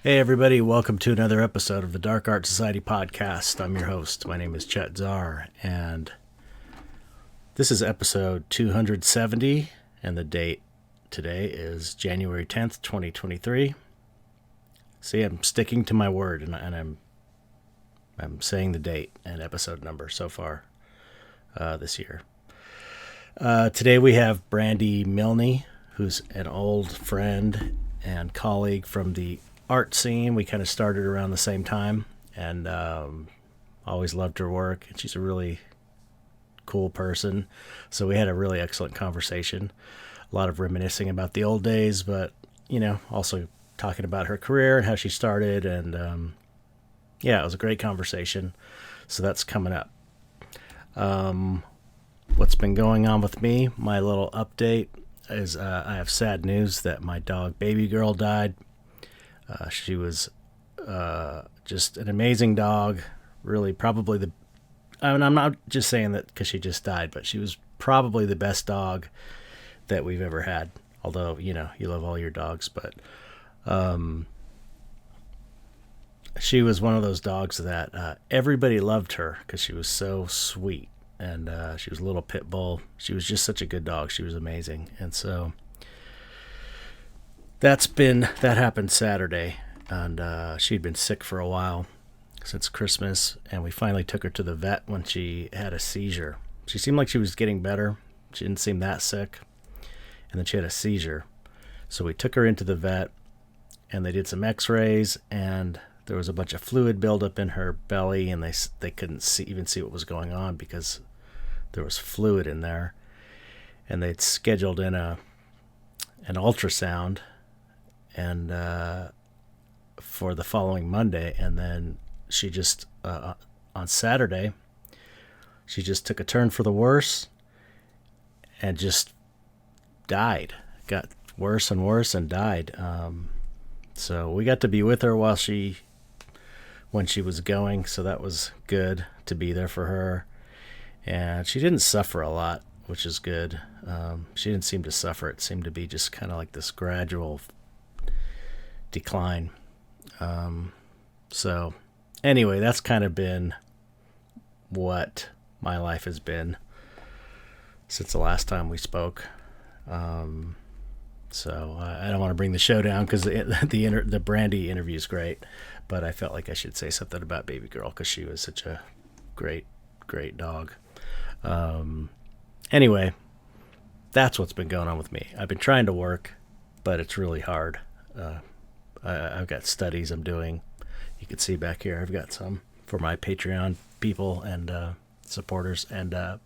Hey everybody, welcome to another episode of the Dark Art Society podcast. I'm your host. My name is Chet Zar, and this is episode 270, and the date today is January 10th, 2023. See, I'm sticking to my word, and I'm saying the date and episode number so far this year. Today we have Brandi Milne, who's an old friend and colleague from the art scene. We kind of started around the same time, and always loved her work. And she's a really cool person, so we had a really excellent conversation. A lot of reminiscing about the old days, but also talking about her career and how she started. And it was a great conversation. So that's coming up. What's been going on with me? My little update is I have sad news that my dog Baby Girl died. She was just an amazing dog. Really, probably I'm not just saying that because she just died, but she was probably the best dog that we've ever had. Although, you love all your dogs, but she was one of those dogs that everybody loved her because she was so sweet. And she was a little pit bull. She was just such a good dog. She was amazing. And so that happened Saturday, and she'd been sick for a while since Christmas, and we finally took her to the vet when she had a seizure. She seemed like she was getting better. She didn't seem that sick, and then she had a seizure. So we took her into the vet, and they did some x-rays, and there was a bunch of fluid buildup in her belly, and they couldn't even see what was going on because there was fluid in there. And they'd scheduled in an ultrasound and for the following Monday, and then she just on Saturday she just took a turn for the worse and just died. Got worse and worse and died. So we got to be with her when she was going, so that was good to be there for her. And she didn't suffer a lot, which is good. She didn't seem to suffer. It seemed to be just kind of like this gradual decline. So anyway, that's kind of been what my life has been since the last time we spoke. So I don't want to bring the show down because the Brandi interview is great, but I felt like I should say something about Baby Girl because she was such a great dog. Anyway, that's what's been going on with me. I've been trying to work, but it's really hard. I've got studies I'm doing. You can see back here, I've got some for my Patreon people and supporters. And I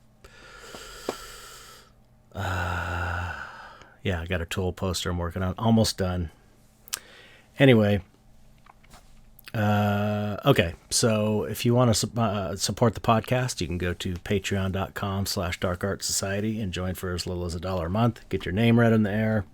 got a tool poster I'm working on. Almost done. Anyway, okay. So if you want to support the podcast, you can go to patreon.com/darkartsociety and join for as little as $1 a month. Get your name read in the air.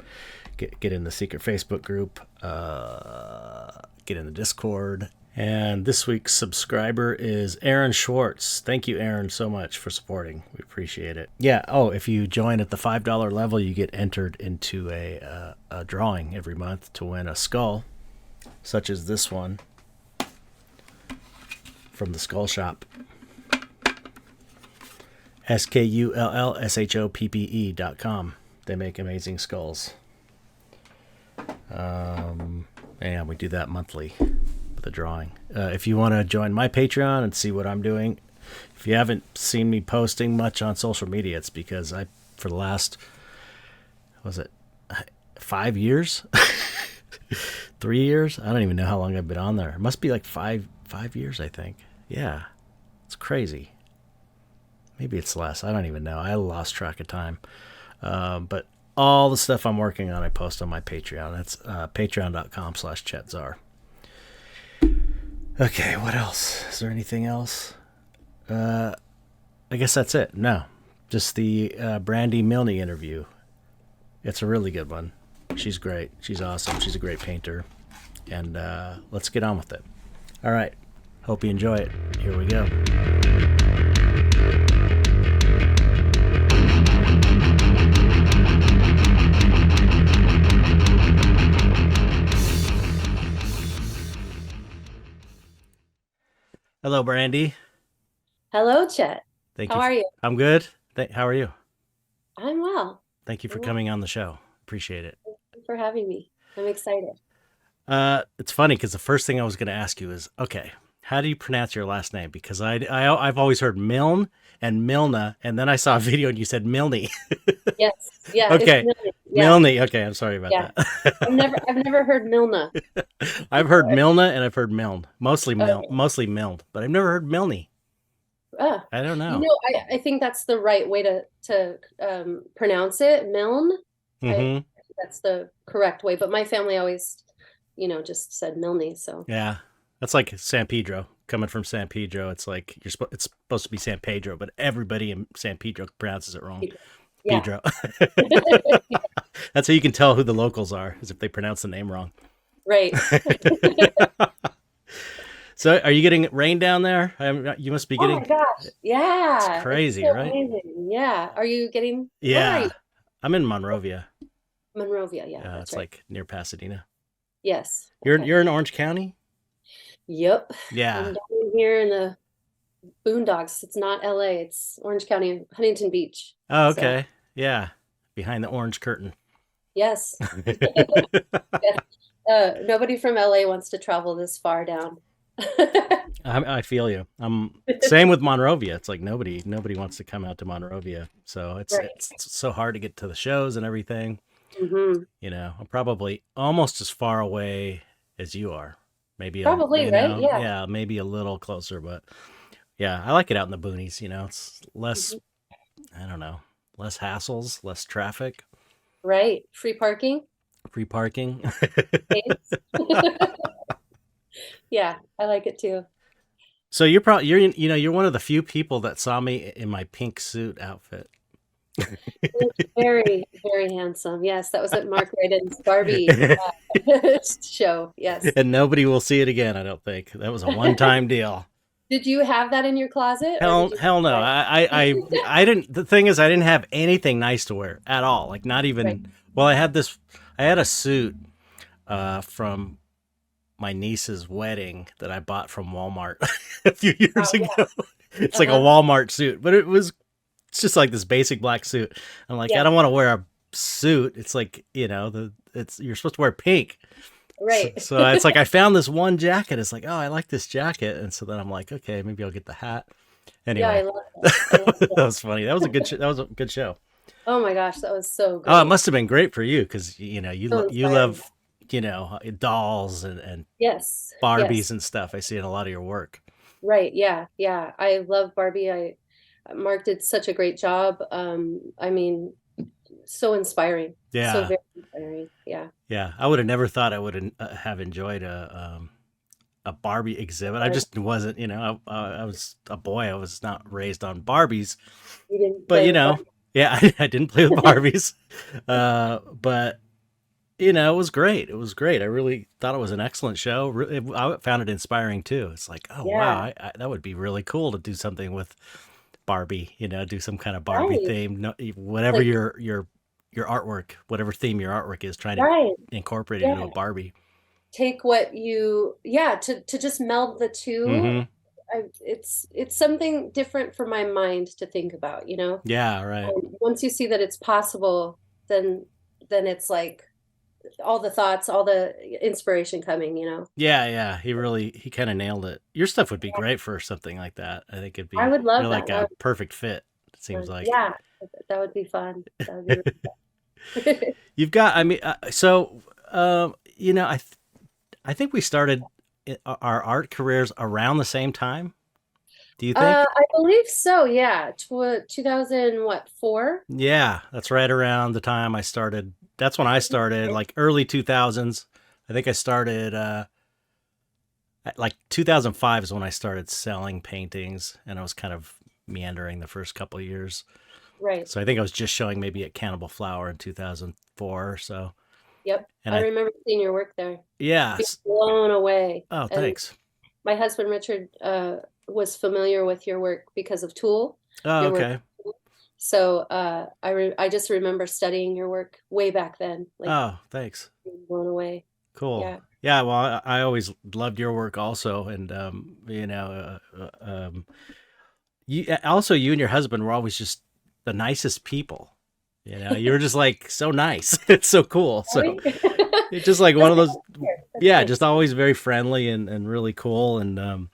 Get in the secret Facebook group. Get in the Discord. And this week's subscriber is Aaron Schwartz. Thank you, Aaron, so much for supporting. We appreciate it. Yeah. Oh, if you join at the $5 level, you get entered into a drawing every month to win a skull, such as this one from the Skull Shoppe. SkullShoppe.com. They make amazing skulls. And we do that monthly with a drawing. If you want to join my Patreon and see what I'm doing, if you haven't seen me posting much on social media, it's because for the last, 5 years? 3 years? I don't even know how long I've been on there. It must be like five years, I think. Yeah, it's crazy. Maybe it's less. I don't even know. I lost track of time. But all the stuff I'm working on, I post on my Patreon. That's patreon.com/Chet Zar. Okay, what else? Is there anything else? I guess that's it. No, just the Brandi Milne interview. It's a really good one. She's great. She's awesome. She's a great painter. And let's get on with it. All right. Hope you enjoy it. Here we go. Hello, Brandi. Hello, Chet. Thank How you. are you? I'm good. How are you? I'm well. Thank you for I'm well. coming on the show. Appreciate it. Thank you for having me. I'm excited. It's funny because the first thing I was going to ask you is, okay, how do you pronounce your last name? Because I've always heard Milne and Milna, and then I saw a video and you said Milne. Yes. Yeah, it's Okay, Milne. Yeah. Milne. Okay, I'm sorry about Yeah. that. I've never heard Milna I've heard before. Milna and I've heard Milne, Okay. mostly Milne, but I've never heard Milne. Ah. I don't You know. know, I think that's the right way to pronounce it. Milne. I Mm-hmm. think that's the correct way, but my family always, just said Milne, so Yeah, that's like San Pedro. Coming from San Pedro, it's like it's supposed to be San Pedro, but everybody in San Pedro pronounces it wrong. yeah. Pedro. That's how you can tell who the locals are, is if they pronounce the name wrong. Right. So, are you getting rain down there? You must be Oh getting. my gosh. It's Yeah. It's crazy, so right? amazing. Yeah. Are you getting, where are you? Yeah, I'm in Monrovia. Monrovia. Yeah, that's It's right. like near Pasadena. Yes. You're Okay. you're in Orange County. Yep. I'm Yeah. down here in the boondocks. It's not LA, it's Orange County, Huntington Beach. Oh, So, okay. Yeah, behind the orange curtain. yes. Yeah. Nobody from LA wants to travel this far down. I feel you. Same with Monrovia. It's like nobody wants to come out to Monrovia. So Right. it's so hard to get to the shows and everything. Hmm. I'm probably almost as far away as you are. Maybe Probably, right? Yeah. yeah, maybe a little closer, but yeah, I like it out in the boonies. It's less, Mhm. I don't know, less hassles, less traffic, Right. Free parking. free parking. Thanks. Yeah, I like it too. So you're one of the few people that saw me in my pink suit outfit. Very, very handsome. Yes, that was at Mark Ryden's Barbie show. Yes. And nobody will see it again, I don't think. That was a one-time deal. Did you have that in your closet or did Hell, you hell no. buy I didn't. The thing is, I didn't have anything nice to wear at all. Like, not Right. even. Well, I had a suit from my niece's wedding that I bought from Walmart a few years Oh, yeah. ago. It's like a Uh-huh. Walmart suit, but it's just like this basic black suit. I'm like, I Yeah. don't want to wear a suit. It's like, you're supposed to wear pink. So, Right. so it's like I found this one jacket. It's like, oh, I like this jacket, and so then I'm like, okay, maybe I'll get the hat. Yeah, I Anyway, love that. I love that that. was funny. That was a good show. Oh my gosh, that was so Oh, it great. must have been great for you because So you inspiring. love dolls and Yes. Barbies Yes. and stuff. I see in a lot of your work. Right. Yeah. Yeah. I love Barbie. Mark did such a great job. I mean, so inspiring. So Yeah, very inspiring. Yeah. yeah. I would have never thought I would have enjoyed a Barbie exhibit. I Or just wasn't. I was a boy. I was not raised on Barbies, you didn't but play with Barbie. yeah, I didn't play with Barbies. But it was great. It was great. I really thought it was an excellent show. I found it inspiring too. It's like, oh wow, Yeah. that would be really cool to do something with Barbie. Do some kind of Barbie Right. theme. No, whatever Like, your artwork, whatever theme your artwork is, trying to right. incorporate it into a Yeah. Barbie. Take what yeah, to just meld the two. Mm-hmm. It's something different for my mind to think about. Yeah. Right. Once you see that it's possible, then it's like all the thoughts, all the inspiration coming. Yeah. Yeah. He kind of nailed it. Your stuff would be great for something like that. I think it'd I be would love really like that. a That would perfect fit. It be seems fun. like. Yeah, that would be fun. That would be really fun. You've got. I mean, so I think we started our art careers around the same time. Do you think? I believe so. Yeah, 2000 what, 4? Yeah, that's right around the time I started. That's when I started, like early 2000s. I think I started like 2005 is when I started selling paintings, and I was kind of meandering the first couple of years. Right. So I think I was just showing maybe at Cannibal Flower in 2004 or so. Yep. And I remember seeing your work there. yeah. Being blown away. Oh, And thanks. my husband Richard was familiar with your work because of Tool, Oh, your work. okay. So I just remember studying your work way back then, like Oh, thanks. being blown away. Cool. Yeah. Yeah, well, I always loved your work also, and you and your husband were always just the nicest people. You were just like so nice. It's so cool. So Really? it's just like one That's of those, that's yeah, just nice. always very friendly and really cool. And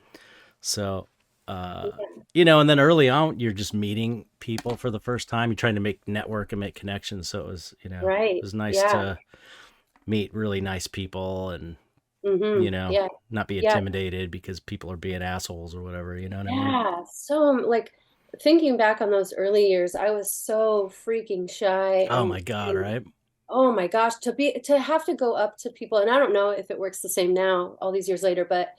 so, uh, Yeah. and then early on, you're just meeting people for the first time. You're trying to make network and make connections. So it Right. was nice Yeah. to meet really nice people and, Yeah. not be Yeah. intimidated because people are being assholes or whatever. You know what I mean? Yeah. So like thinking back on those early years, I was so freaking shy Oh my God, and right? oh my gosh, to have to go up to people, and I don't know if it works the same now, all these years later, but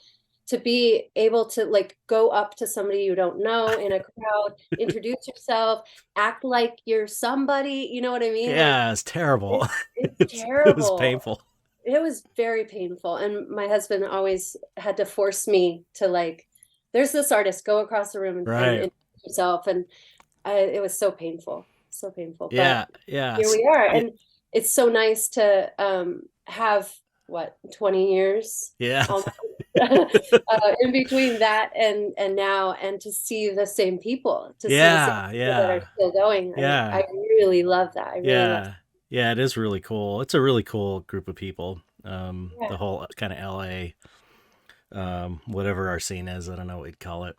to be able to like go up to somebody you don't know in a crowd, introduce yourself, act like you're somebody, you know what I mean? Like Yeah, it's terrible. it's It was terrible. painful. It was very painful. And my husband always had to force me to like, there's this artist, go across the room and Right. introduce yourself. And it was so painful, so painful. But Yeah. Yeah. here we are. Yeah. And it's so nice to have what, 20 years Yeah. almost in between that and now, and to see the same people, to see the same Yeah. people that are Yeah. still going. I Yeah. really love that. I really love Yeah. Yeah. It is really cool. It's a really cool group of people. that. The whole kind of LA, whatever our scene is, I don't know what we'd call it.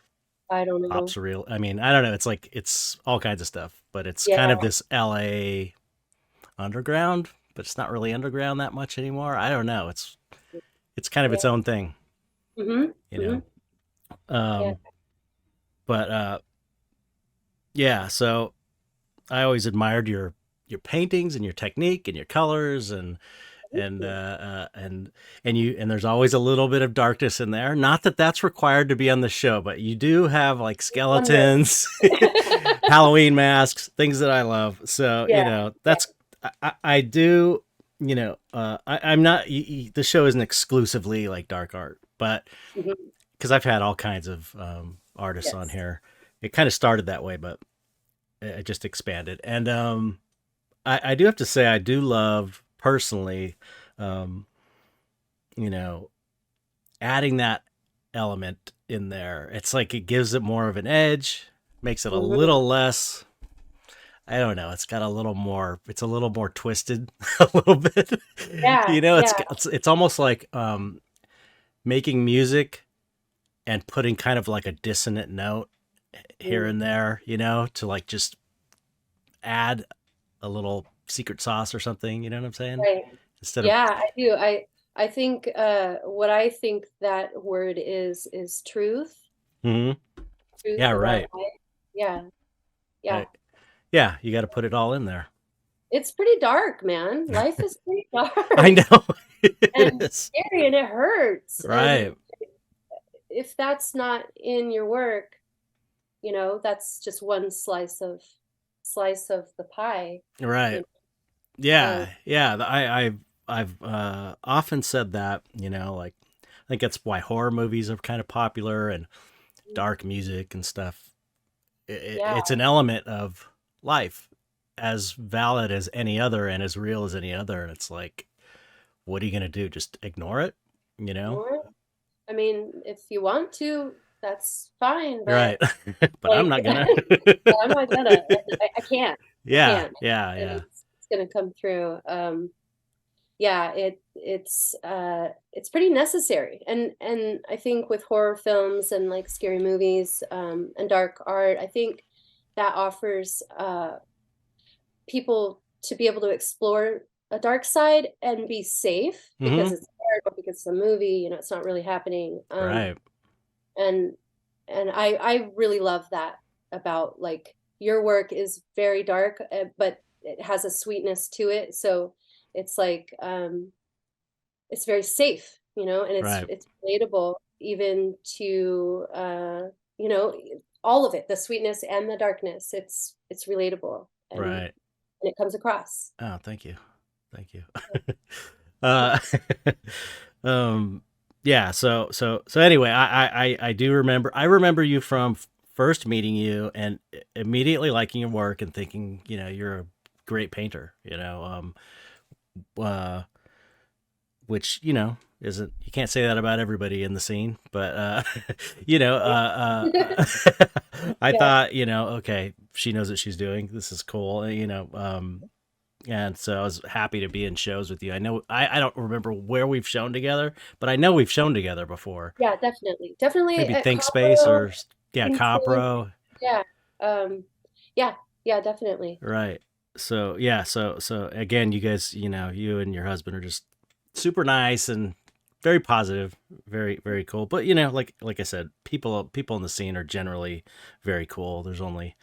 Yeah, I don't Pop know. surreal. I mean, I don't know. It's like, it's all kinds of stuff, but it's kind Yeah. of this LA underground, but it's not really underground that much anymore. I don't know. It's kind of Yeah. its own thing, Mm-hmm. you Mm-hmm. know? Yeah. Um, but, yeah, so I always admired your paintings and your technique and your colors Thank and you. and there's always a little bit of darkness in there. Not that that's required to be on the show, but you do have like Wonder. skeletons, Halloween masks, things that I love. So Yeah. Yeah. that's I do. I'm not. The show isn't exclusively like dark art, but Mm-hmm. because I've had all kinds of artists on Yes. here, it kind of started that way, but it just expanded. And I do have to say, I do love personally, um, you know, adding that element in there. It's like it gives it more of an edge, makes it a Mm-hmm. little less. I don't know. It's got a little more. It's a little more twisted, a little bit. Yeah. It's Yeah. it's almost like making music and putting kind of like a dissonant note here Mm. and there. To like just add a little secret sauce or something. You know what I'm saying? Right. Instead of. Yeah, I do. I think what I think that word is truth. Mhm. Truth Yeah, about right. life. Yeah. Yeah. Right. Yeah, you got to put it all in there. It's pretty dark, man. Life is pretty I dark know. It and is. scary and it hurts. And Right. if that's not in your work, that's just one slice of the pie. Right. You Yeah. know? Yeah. I've often said that. Like I think that's why horror movies are kind of popular and dark music and stuff. Yeah, It's an element of life, as valid as any other and as real as any other. And it's like, what are you gonna do? Just ignore it? You know? ignore it. I mean, if you want to, that's fine, Right. but But I'm like, not gonna. I'm not gonna. I can't. I Yeah. can't, Yeah. and Yeah. it's gonna come through. Yeah, it's pretty necessary, and I think with horror films and like scary movies, and dark art, I think that offers people to be able to explore a dark side and be safe because Hmm. it's art or because it's a movie, it's not really happening. Right. And I really love that about like your work is very dark, but it has a sweetness to it. So it's like it's very safe, and Right. it's relatable even to you know, all of it, the sweetness and the darkness. It's relatable Right. and it comes across. Oh, thank you. Thank you. uh, um, yeah. So anyway, I do remember. I remember you from first meeting you and immediately liking your work and thinking, you're a great painter. Uh, which isn't, you can't say that about everybody in the scene, but I Yeah. thought, okay, she knows what she's doing. This is cool, and so I was happy to be in shows with you. I know I don't remember where we've shown together, but I know we've shown together before. Yeah, definitely. Definitely Maybe at Think Space Copro, or yeah, Think Space. Copro. Yeah. Um, yeah, yeah, definitely. Right. So yeah, so again, you guys, you and your husband are just super nice and very positive, very very cool. But like I said, people in the scene are generally very cool. There's only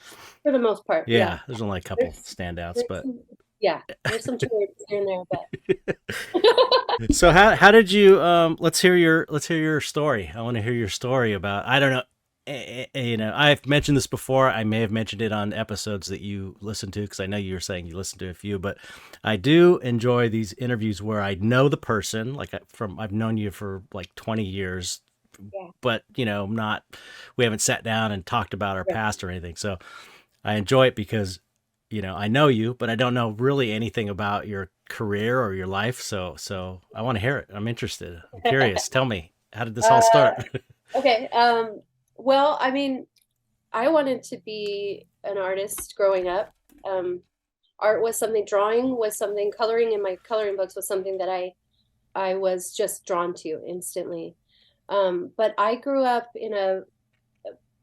For the most part, yeah. there's only a couple There's, standouts, there's but some, yeah, there's some turds here and there, but so how did you let's hear your story. I want to hear your story about, I don't know, I've mentioned this before. I may have mentioned it on episodes that you listened to, because I know you were saying you listened to a few, but I do enjoy these interviews where I know the person, like I've known you for like 20 years, yeah, but not, we haven't sat down and talked about our right. past or anything. So I enjoy it because I know you, but I don't know really anything about your career or your life. So I want to hear it. I'm interested. I'm curious. Tell me, how did this all Uh, start? okay. Well, I mean, I wanted to be an artist growing up. Art was something, drawing was something, coloring in my coloring books was something that I was just drawn to instantly. But I grew up in a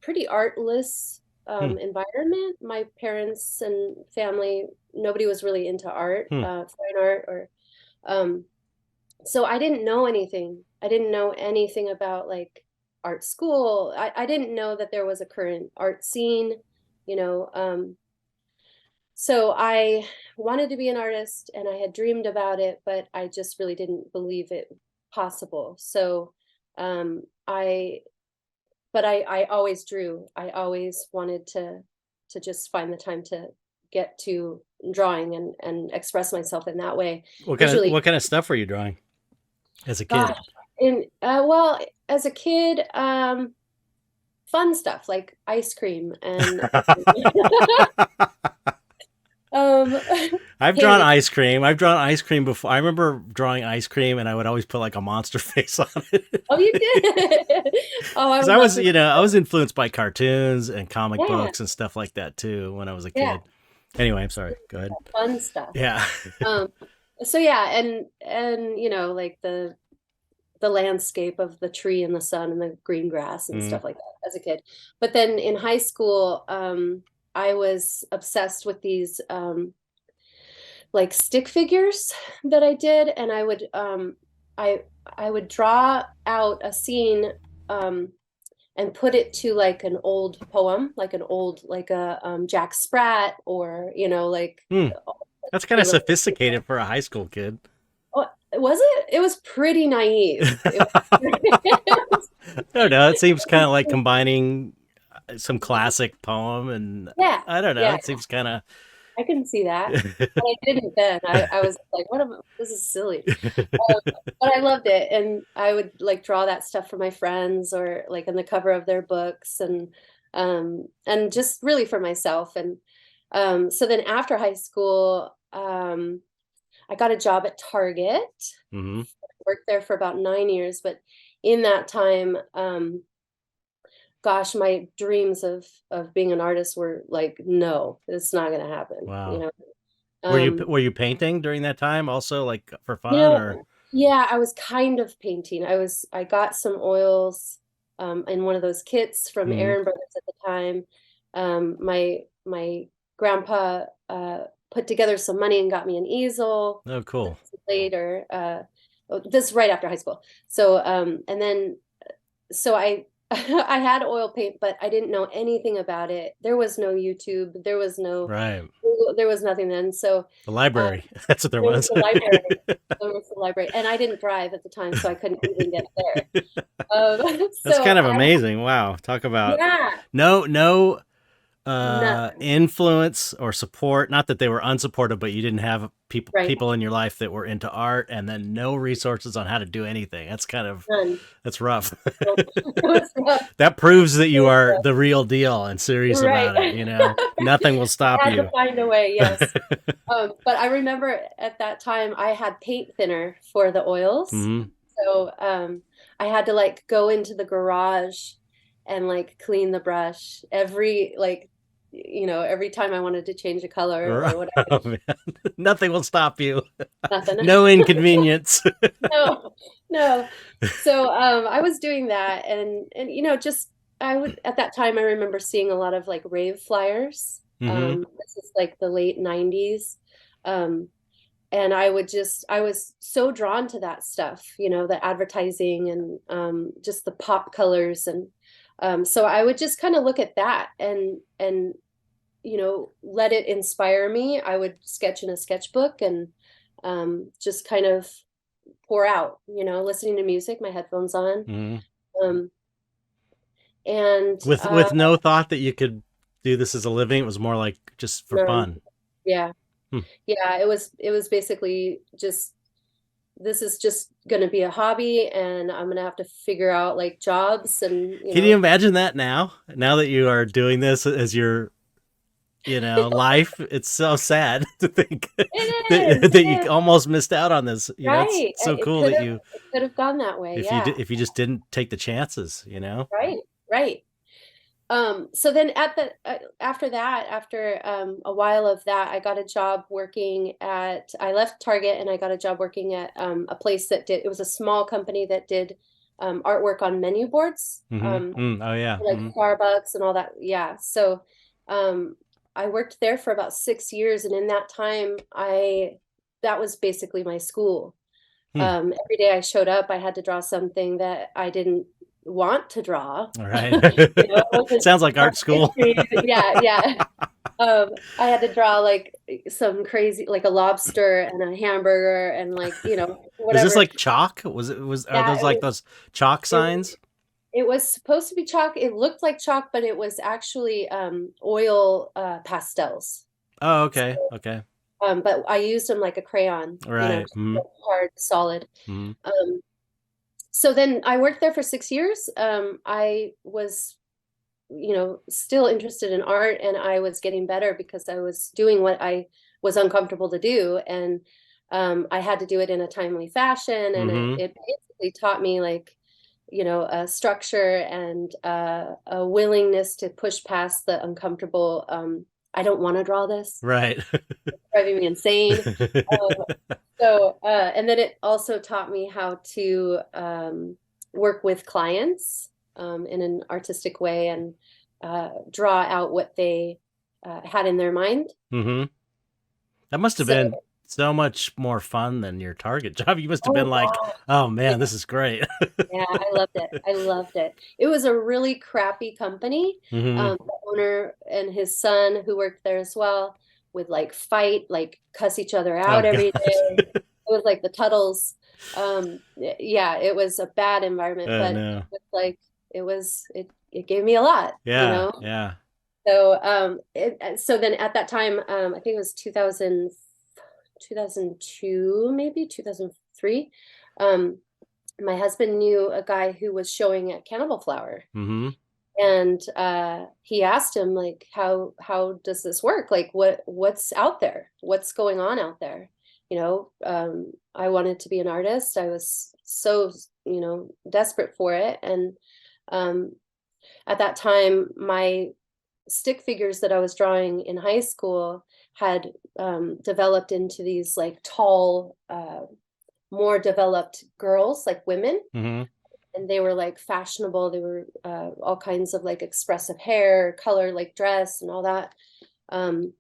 pretty artless Hmm. environment. My parents and family, nobody was really into art, Hmm. fine art, or um, so I didn't know anything. I didn't know anything about like art school. I didn't know that there was a current art scene, you know. So I wanted to be an artist and I had dreamed about it, but I just really didn't believe it possible. So um, I but I always drew. I always wanted to just find the time to get to drawing and express myself in that way. Visually, What kind of stuff were you drawing as a kid? gosh, in well, as a kid, fun stuff like ice cream and um I've drawn candy. ice cream. I've drawn ice cream before. I remember drawing ice cream, and I would always put like a monster face on it. Oh, you did. Oh, I Because would love to. I was influenced by cartoons and comic Yeah, books and stuff like that too when I was a yeah, kid. Anyway, I'm sorry. Go ahead. fun stuff. Yeah. Um, so yeah, and like the landscape of the tree and the sun and the green grass and Mm. stuff like that as a kid. But then in high school, I was obsessed with these like stick figures that I did, and I I would draw out a scene and put it to like an old poem, like an old like a Jack Sprat or like Mm. That's kind of Caleb. sophisticated for a high school kid. Oh, was it? It was pretty naive. It was, I don't know. It seems kind of like combining some classic poem, and yeah, I don't know. yeah. It seems kind I couldn't see that, but I didn't then. I was like, what am I, this is silly. of. But I loved it. And I would like draw that stuff for my friends or like in the cover of their books and just really for myself. And so then after high school, I got a job at Target, Hmm. worked there for about 9 years, but in that time, gosh, my dreams of being an artist were like, no, it's not gonna happen, Wow. Um, Were you painting during that time also, like for you fun, or? know, yeah, I was kind of painting. I got some oils in one of those kits from Hmm. Aaron Brothers at the time. My grandpa put together some money and got me an easel Oh, cool. later. This is right after high school. So and then so I I had oil paint, but I didn't know anything about it. There was no YouTube. There was no Right. Google, there was nothing then. So The um, library. That's what there there was was. the library. There was the library, and I didn't drive at the time, so I couldn't even get there. That's So kind of I, amazing. Wow. Talk about yeah, no nothing. influence or support. Not that they were unsupportive, but you didn't have Right. people in your life that were into art, and then no resources on how to do anything. None. That's rough. So it was rough. That proves that It you was are rough. the real deal and serious Right. about it. Nothing will stop I had to you. find a way, yes. But I remember at that time I had paint thinner for the oils. Hmm. So I had to like go into the garage and like clean the brush every like every time I wanted to change a color or whatever. Oh, man. Nothing will stop you. Nothing. No inconvenience. No, no. So I was doing that and just I would at that time I remember seeing a lot of like rave flyers. Hmm. This is like the late 90s. Um and I was so drawn to that stuff, the advertising and just the pop colors and so I would just kind of look at that and let it inspire me. I would sketch in a sketchbook and just kind of pour out, listening to music, my headphones on. Hmm. Um, and With no thought that you could do this as a living. It was more like just for none. fun. Yeah, Hmm. yeah, it was basically just this is just going to be a hobby and I'm going to have to figure out like jobs and Can you imagine that now? Now that you are doing this as your, life, it's so sad to think it is, that yeah, you almost missed out on this. It's right. so cool that you, It could have gone that way. Yeah, if you just didn't take the chances. right, right. So then at the after that, after a while of that, I got a job working at, I left Target and I got a job working at a place that did, it was a small company that did artwork on menu boards, Oh yeah. like Starbucks and all that. Yeah. So um, I worked there for about 6 years, and in that time, that was basically my school. Hmm. Every day I showed up, I had to draw something that I didn't want to draw. All right. It wasn't Sounds like art school. history. Yeah, yeah. I had to draw like some crazy, like a lobster and a hamburger and like, Was this whatever. like chalk? Are Yeah, those like those chalk it, signs? it was supposed to be chalk. It looked like chalk, but it was actually oil pastels. Oh, okay. Okay. But I used them like a crayon, Right. just hard, solid. Mm-hmm. Um, so then I worked there for 6 years. I was, still interested in art and I was getting better because I was doing what I was uncomfortable to do. And I had to do it in a timely fashion. And Mm-hmm. it basically taught me like, a structure and a willingness to push past the uncomfortable. I don't want to draw this. Right. It's driving me insane. And then it also taught me how to work with clients in an artistic way and draw out what they had in their mind. Mm-hmm. That must have So, been so much more fun than your Target job. You must have been oh like, wow, oh yeah, man, this is great. yeah, I loved it. I loved it. It was a really crappy company. Hmm. The owner and his son, who worked there as well, would like fight, like cuss each other Oh out every god. day. It was like the Tuttles. Yeah, it was a bad environment, Oh but no. it gave me a lot, Yeah. Yeah. So so then at that time, I think it was 2002, maybe 2003. Um, my husband knew a guy who was showing at Cannibal Flower, Hmm. and he asked him like, how does this work? Like, what's out there? What's going on out there? I wanted to be an artist. I was so desperate for it, and um, at that time, my stick figures that I was drawing in high school had developed into these like tall, more developed girls, like women. Hmm. And they were like fashionable. They were all kinds of like expressive hair, color, like dress, and all that. Um,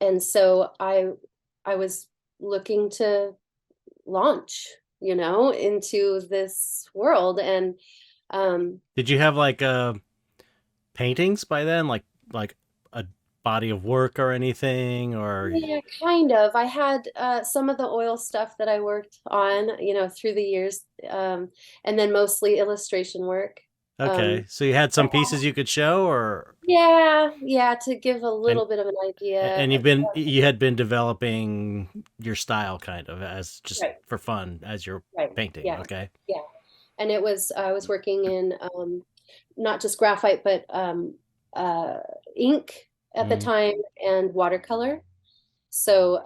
and so I was looking to launch, into this world. And Did you have like paintings by then, like a body of work or anything, or yeah, kind of. I had some of the oil stuff that I worked on, through the years, and then mostly illustration work. okay, Um, so you had some pieces you could show, or yeah, yeah, to give a and little bit of an idea. and you had been developing your style kind of as just Right, for fun as you're right. painting. Yeah, Okay. yeah. And I was working in not just graphite, but uh, ink at the Mm-hmm. time and watercolor. So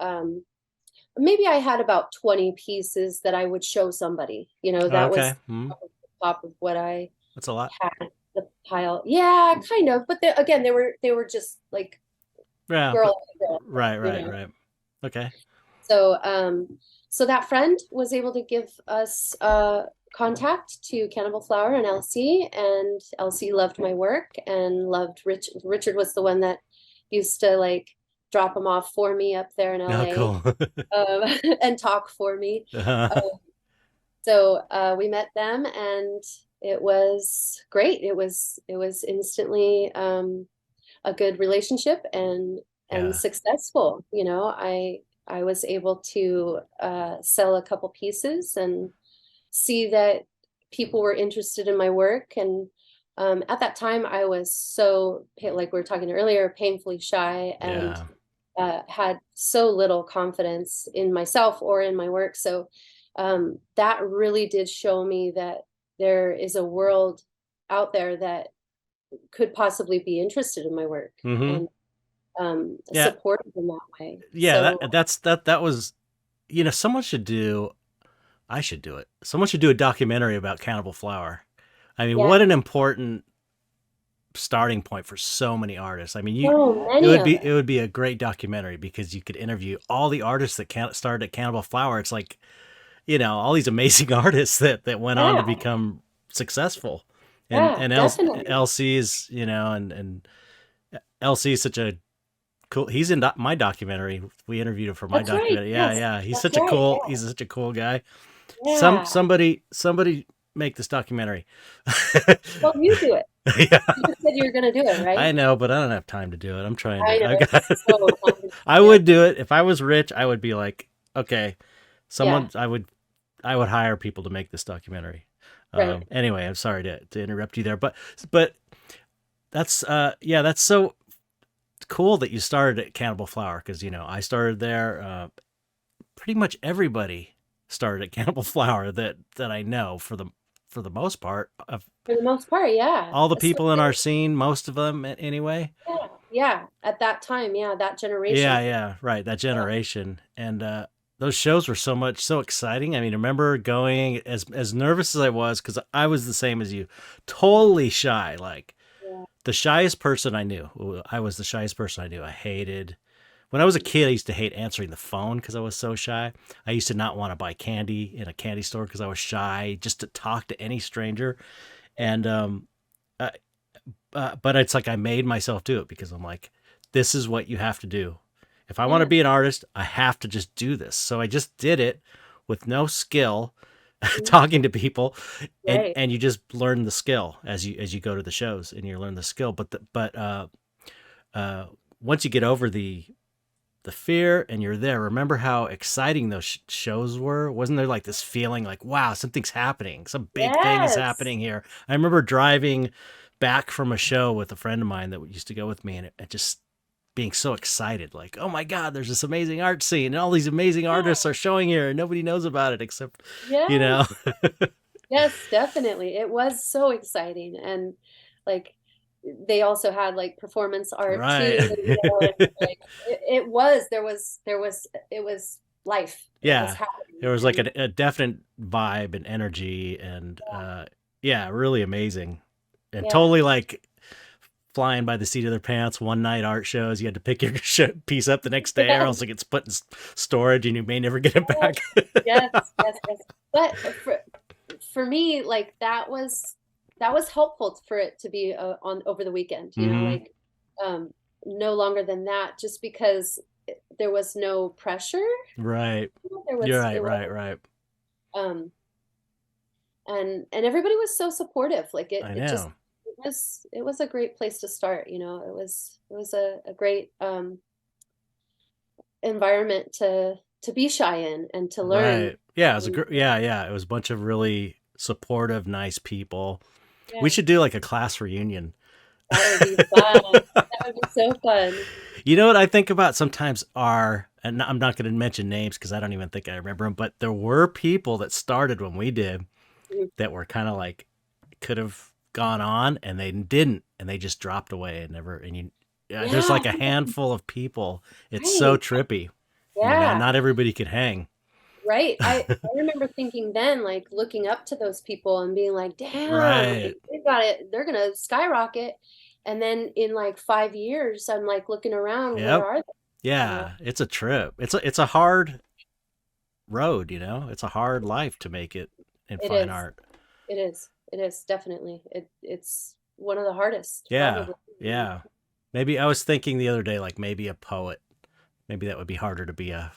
maybe I had about 20 pieces that I would show somebody, that was Okay. Mm, top of what I that's a lot. had, the pile. Yeah, kind of. But again, they were just like Yeah, but girl, right, you right, know. right. Okay. So, so that friend was able to give us contact to Cannibal Flower and LC, and LC loved my work and loved Richard. Richard was the one that used to like drop them off for me up there in Oh, LA, cool. and talk for me. So we met them, and it was great. It was instantly a good relationship and Yeah. successful. I was able to sell a couple pieces and see that people were interested in my work. And at that time, I was so, like we were talking earlier, painfully shy, and Yeah. had so little confidence in myself or in my work. So that really did show me that there is a world out there that could possibly be interested in my work, Mm-hmm. and Yeah. supported in that way. Yeah, So that was, someone should do, I should do it. Someone should do a documentary about Cannibal Flower. I mean, yeah, what an important starting point for so many artists. I mean, so it many would of be us. a great documentary because you could interview all the artists that started at Cannibal Flower. It's like, all these amazing artists that went on to Yeah, become successful. And yeah, definitely. LC is, and LC is such a cool. He's in my documentary. We interviewed him for my That's right. documentary. Yeah, Yes, yeah. that's right. He's such a cool guy. Yeah. Somebody make this documentary. Well, you do it. Yeah, You just said you were going to do it, I right? know, but I don't have time to do it. I'm trying I to. know I got. it's so complicated. I would do it if I was rich. I would be like, okay, Yeah, someone. I would hire people to make this documentary. right. Anyway, I'm sorry to interrupt you there, but that's yeah, that's so cool that you started at Cannibal Flower because I started there. Pretty much everybody started at Cannibal Flower that I know for the most part of For the most part, yeah. all the people in our Especially, scene, most of them anyway. yeah, yeah. At that time, yeah, that Yeah, generation. yeah, right. That Yeah, generation. And those shows were so exciting. I mean, I remember going as nervous as I was because I was the same as you, totally shy, like yeah, the shyest person I knew. I was the shyest person I knew. I hated when I was a kid. I used to hate answering the phone because I was so shy. I used to not want to buy candy in a candy store because I was shy just to talk to any stranger. And uh, but it's like I made myself do it because I'm like, this is what you have to do. If I want to yeah. be an artist, I have to just do this. So I just did it with no skill, Mhm. talking to people, Right. and you just learn the skill as you go to the shows and you learn the skill. But uh, once you get over the fear and you're there, remember how exciting those shows were? Wasn't there like this feeling like, wow, something's happening, some big thing is Yes. happening here? I remember driving back from a show with a friend of mine that used to go with me, and it just being so excited, like, oh my God, there's this amazing art scene, and all these amazing Yeah. artists are showing here, and nobody knows about it except, you know. Yes. Yes, definitely. It was so exciting. And like they also had like performance art too, Right. and like it was life. It was Yeah, there happening. was like And a definite vibe and energy, and yeah, really amazing, and yeah. totally like flying by the seat of their pants. One night art shows, you had to pick your piece up the next day, or Yes, else it gets put in storage, and you may never get it back. yes, yes, yes. But for me, like that was helpful for it to be on over the weekend, Hmm. like um no longer than that, just because there was no pressure. Right. There You're was right. it was Right. Right. um and everybody was so supportive. Like I it just know. it was a great place to start. It was a great environment to be shy in and to learn. Right. Yeah. It was And yeah. Yeah. It was a bunch of really supportive, nice people. We yeah, should do like a class reunion. that would be fun. That would be so fun. You know what I think about sometimes are, and I'm not going to mention names because I don't even think I remember them, but there were people that started when we did Mhm. that were kind of like could have gone on and they didn't, and they just dropped away and never. And you, yeah, there's Yeah, like a handful of people. It's so right. trippy. Yeah. Not everybody could hang. Right. I remember thinking then, like looking up to those people and being like, damn, Right. like they got it, they're gonna skyrocket. And then in like 5 years, I'm like looking around, where Yep. are they? You know, Yeah, it's a trip. It's a hard road, it's a hard life to make it in it fine is. art. It is. It is definitely. It's one of the hardest, Yeah. probably. Yeah. Maybe I was thinking the other day, like maybe a poet. Maybe that would be harder to be a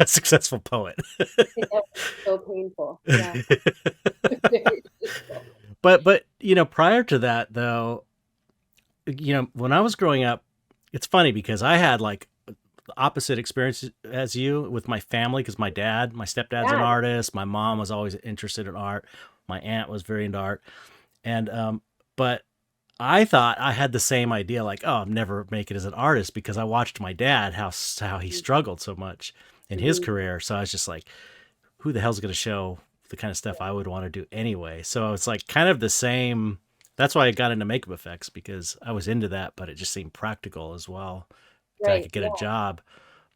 successful poet. That's so painful. Yeah. Very painful. But prior to that though, when I was growing up, it's funny because I had like the opposite experience as you with my family because my stepdad's an Yeah. artist. My mom was always interested in art. My aunt was very into art. And but I thought I had the same idea, like, oh, I'm never make it as an artist because I watched my dad how he struggled so much in his Mhm. career. So I was just like, who the hell's going to show the kind of stuff I would want to do anyway? So it's like kind of the same. That's why I got into makeup effects because I was into that, but it just seemed practical as well that I Right. could get a Yeah. job.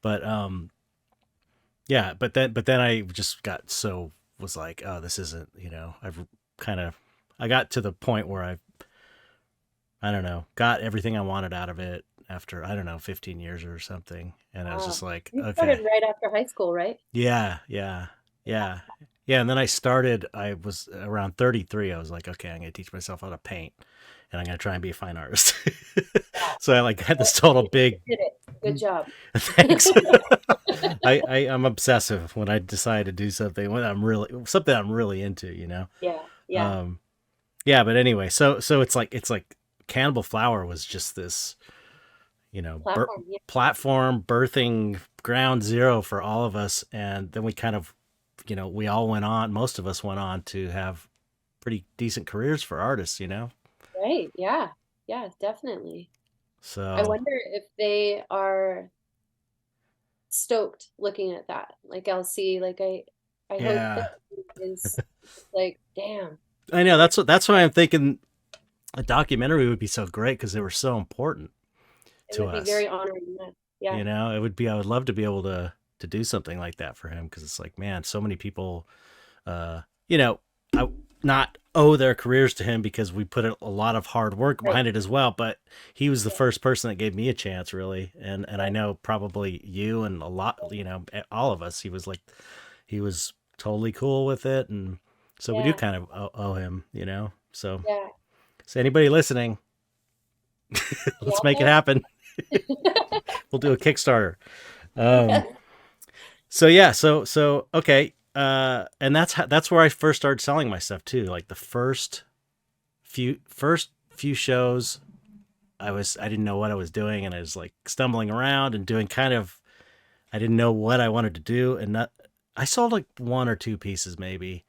But yeah, but then I just got so was like, oh, this isn't, I've kind of I got to the point where I don't know, got everything I wanted out of it after, I don't know, 15 years or something. And I was Wow. just like, You started okay. right after high school, right? Yeah, yeah, Yeah. yeah. Yeah, and then I was around 33. I was like, okay, I'm going to teach myself how to paint and I'm going to try and be a fine artist. Wow. So I like had this total You big did it. Good job. thanks. I'm obsessive when I decide to do something when I'm really into. Yeah. Yeah. Um, yeah, but anyway, so it's like Cannibal Flower was just this, Platform. Yeah. platform birthing ground zero for all of us, and then we kind of, we all went on. Most of us went on to have pretty decent careers for artists. Right. Yeah. Yeah, definitely. I So wonder if they are stoked looking at that. Like LC, like I hope that yeah, is like, damn. I know that's why I'm thinking a documentary would be so great because they were so important It to would be us. very honoring. Yeah. It would be. I would love to be able to do something like that for him because it's like, man, so many people, uh, you know, I not owe their careers to him because we put a lot of hard work Right. behind it as well. But he was the Yeah. first person that gave me a chance, really, and I know probably you and a lot, all of us. He was totally cool with it, and so we do Yeah. kind of owe him. Yeah. So anybody listening, let's make it Yeah. happen. We'll do a Kickstarter. Yeah. Um, so yeah, so okay, and that's where I first started selling my stuff too. Like the first few shows, I didn't know what I was doing, and I was like stumbling around and doing kind of I didn't know what I wanted to do, and not I sold like one or two pieces maybe,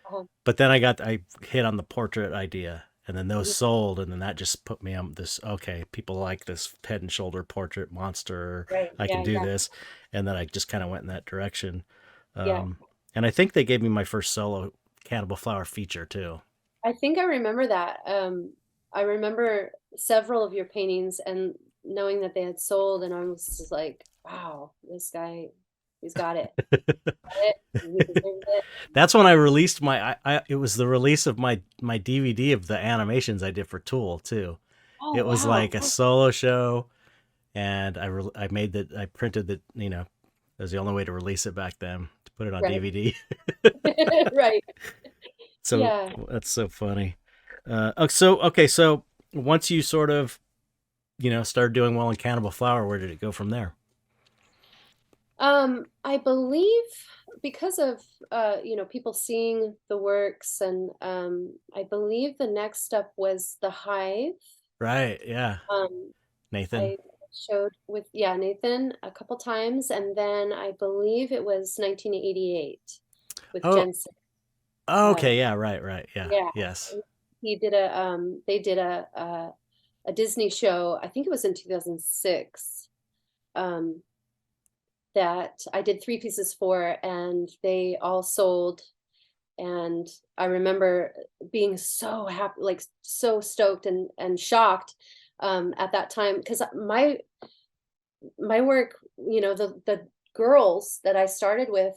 Uh-huh. but then I hit on the portrait idea, and then those Mhm. sold, and then that just put me on this. Okay, people like this head and shoulder portrait monster. Right. I can Yeah. do Yeah. this, and then I just kind of went in that direction. Yeah. And I think they gave me my first solo Cannibal Flower feature too. I think I remember that. I remember several of your paintings and knowing that they had sold, and I was just like, wow, this guy, he's got it. Got it. He deserves it. That's when I released it was the release of my DVD of the animations I did for Tool too. Oh, It was wow. like a solo show, and I made that I printed that. It was the only way to release it back then to put it on Right. DVD. Right. So Yeah. that's so funny. So okay, so once you sort of started doing well in Cannibal Flower, where did it go from there? I believe because of people seeing the works, and I believe the next step was the Hive. Right, yeah, Um, Nathan. I showed with, yeah, Nathan a couple times, and then I believe it was 1988 with Oh, Jensen. okay, yeah, right, yeah, Yeah, yes. he did they did a Disney show. I think it was in 2006. Um, that I did three pieces for, and they all sold. And I remember being so happy, like so stoked and shocked at that time, because my work, the girls that I started with,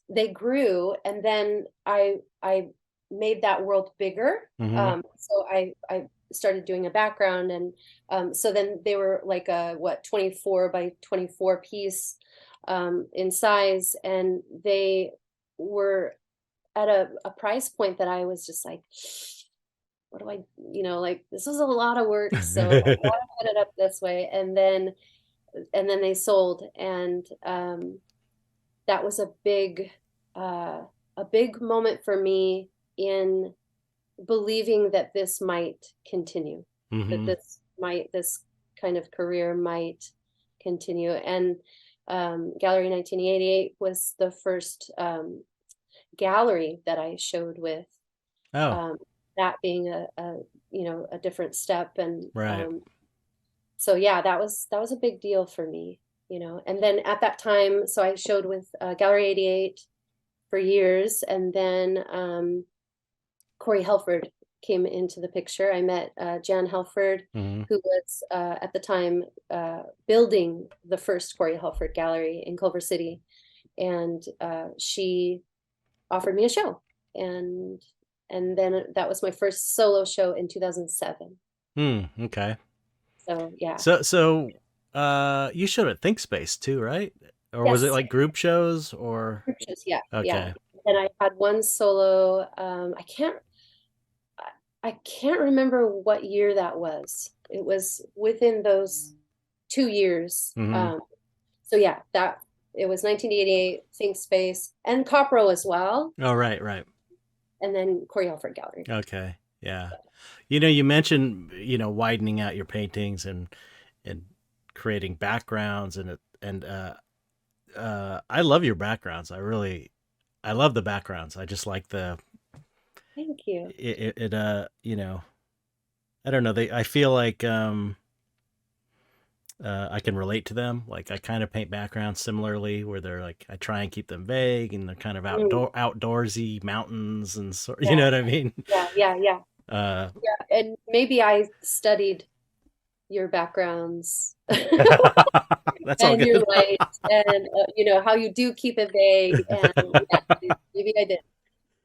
they grew, and then I made that world bigger. Mm-hmm. So I started doing a background, and so then they were like a 24 by 24 piece in size, and they were at a price point that I was just like, what do I, like, this is a lot of work, so I gotta put it up this way. And then they sold, and that was a big moment for me in believing that this might continue, that Mm-hmm. this kind of career might continue. And Gallery 1988 was the first gallery that I showed with, Oh, um, that being a different step. And right. so yeah, that was a big deal for me, and then at that time, so I showed with Gallery 88 for years, and then Corey Helford came into the picture. I met Jan Helford, Mm-hmm. who was at the time building the first Corey Helford gallery in Culver City, and she offered me a show, and then that was my first solo show in 2007. Okay. So yeah. So you showed at Think Space too, right? Or was it Yes. like group shows or? Scriptures, yeah, yeah. Okay. And I had one solo. I can't remember what year that was. It was within those 2 years. Mm-hmm. So yeah, that it was 1988, Think Space, and Copro as well, Oh, right, right. and then Corey Alford Gallery. Okay. Yeah. You mentioned, widening out your paintings and creating backgrounds and I love your backgrounds. I love the backgrounds. I just like Thank you. I don't know. I feel like I can relate to them. Like I kind of paint backgrounds similarly, where they're like I try and keep them vague and they're kind of Mm, outdoorsy mountains and sort. You yeah, know what I mean? yeah, yeah, yeah, Uh, yeah. And maybe I studied your backgrounds that's all and your good. light, and how you do keep it vague, and yeah, maybe I did.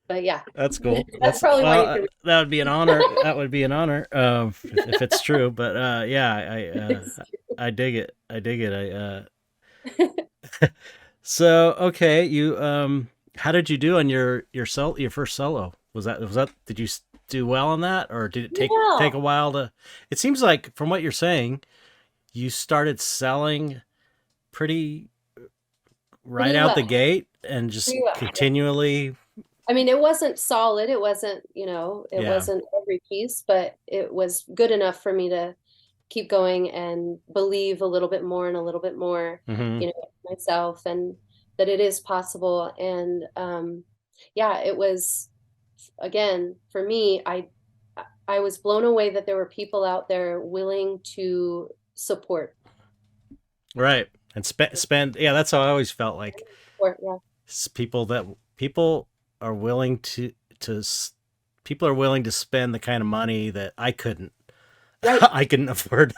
But yeah, That's cool. that's That's probably why you well, can. that would be an honor. That would be an honor if it's true. But yeah, It's I dig it. I dig it. true. So okay, you how did you do on your first solo? Was that did you do well on that, or did it take Yeah, a while to? It seems like from what you're saying, you started selling pretty right pretty out well, the gate and just pretty well. Yeah. continually. I mean, it wasn't solid. It wasn't, it Yeah. wasn't every piece, but it was good enough for me to keep going and believe a little bit more and a little bit more, Hmm. myself, and that it is possible. And yeah, it was, again, for me, I was blown away that there were people out there willing to support. Right. And spend. Yeah, that's how I always felt like Support, yeah. people are willing to people are willing to spend the kind of money that I couldn't. Right, I couldn't afford.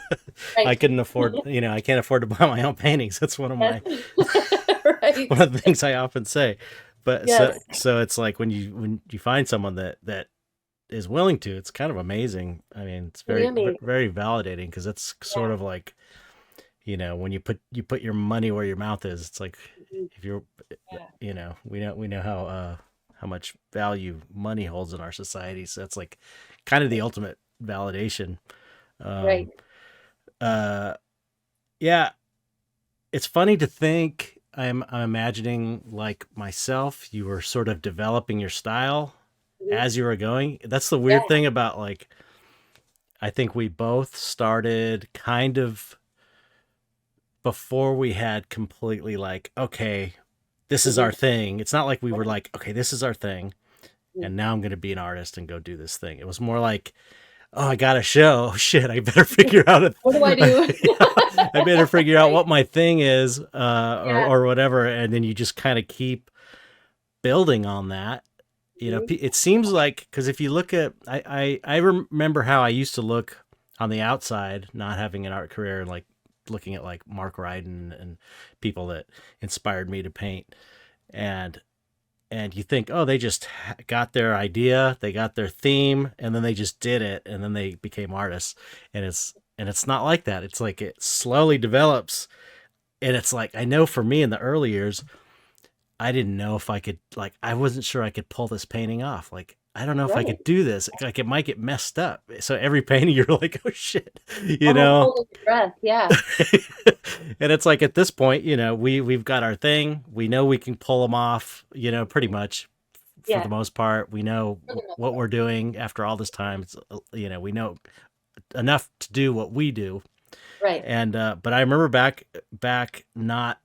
I right. couldn't afford. I can't afford to buy my own paintings. That's Yes. one Right. of the things I often say. But so Yes. so it's like when you find someone that is willing to, it's kind of amazing. I mean, it's Really very amazing. very validating because it's sort Yeah. of like when you put your money where your mouth is. It's like Mhm. if you're Yeah. we know how much value money holds in our society. So that's like kind of the ultimate validation. Right. Um, uh, yeah, it's funny to think. I'm imagining like myself. You were sort of developing your style Mhm. as you were going. That's the weird Yeah. thing about like I think we both started kind of before we had completely like okay, this is our Mhm. thing. It's not like we were like okay, this is our thing Mhm. and now I'm going to be an artist and go do this thing. It was more like, oh, I got a show. Oh, shit, I better figure out What do I do? I better figure out Right. what my thing is, Yeah. or whatever, and then you just kind of keep building on that. Mhm. It seems like because if you look at, I remember how I used to look on the outside, not having an art career, and like looking at like Mark Ryden and people that inspired me to paint. And you think, oh, they just got their idea, they got their theme, and then they just did it, and then they became artists. And it's not like that. It's like it slowly develops. And it's like, I know for me in the early years, I didn't know if I could, like, I wasn't sure I could pull this painting off. Like, I don't know if I could do this. Like, it might get messed up. So every painting, you're like, oh shit, you know? Holding your breath, yeah. And it's like, at this point, you know, we've got our thing. We know we can pull them off, you know, pretty much for the most part. We know what we're doing after all this time. It's, you know, we know enough to do what we do. Right. And, but I remember back not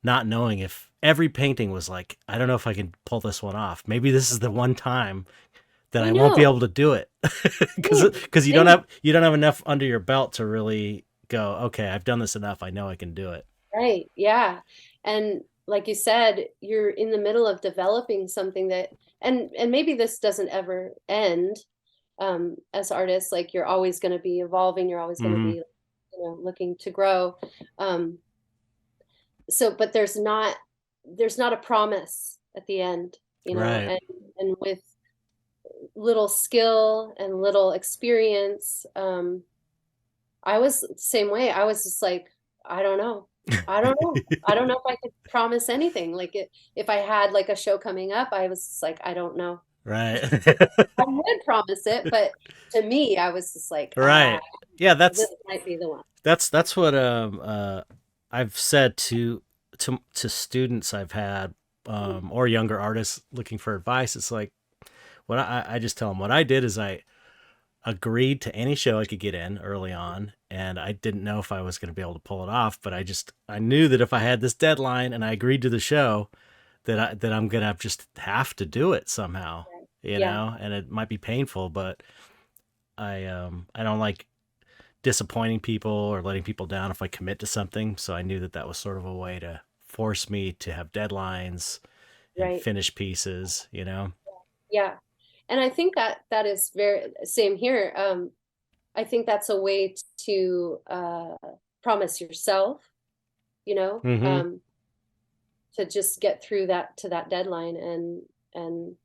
knowing if every painting was like, I don't know if I can pull this one off. Maybe this is the one time that I won't be able to do it. Cause you don't have enough under your belt to really go, okay, I've done this enough. I know I can do it. Right. Yeah. And like you said, you're in the middle of developing something that, and maybe this doesn't ever end. As artists, like you're always going to be evolving. You're always going to be, you know, looking to grow. So, but there's not a promise at the end, you know, right. and with little skill and little experience, I was the same way. I was just like, I don't know. I don't know. I don't know if I could promise anything. Like if I had like a show coming up, I was just like, I don't know. Right. I would promise it, but to me, I was just like, right. Yeah, this might be the one. That's what I've said to students I've had, or younger artists looking for advice. It's like, what I just tell them what I did is I agreed to any show I could get in early on, and I didn't know if I was going to be able to pull it off, but I knew that if I had this deadline and I agreed to the show, that I'm going to just have to do it somehow, you know, and it might be painful, but I don't like disappointing people or letting people down if I commit to something. So I knew that was sort of a way to force me to have deadlines and finish pieces, you know? Yeah. And I think that is very same here. I think that's a way to promise yourself, you know, to just get through to that deadline. And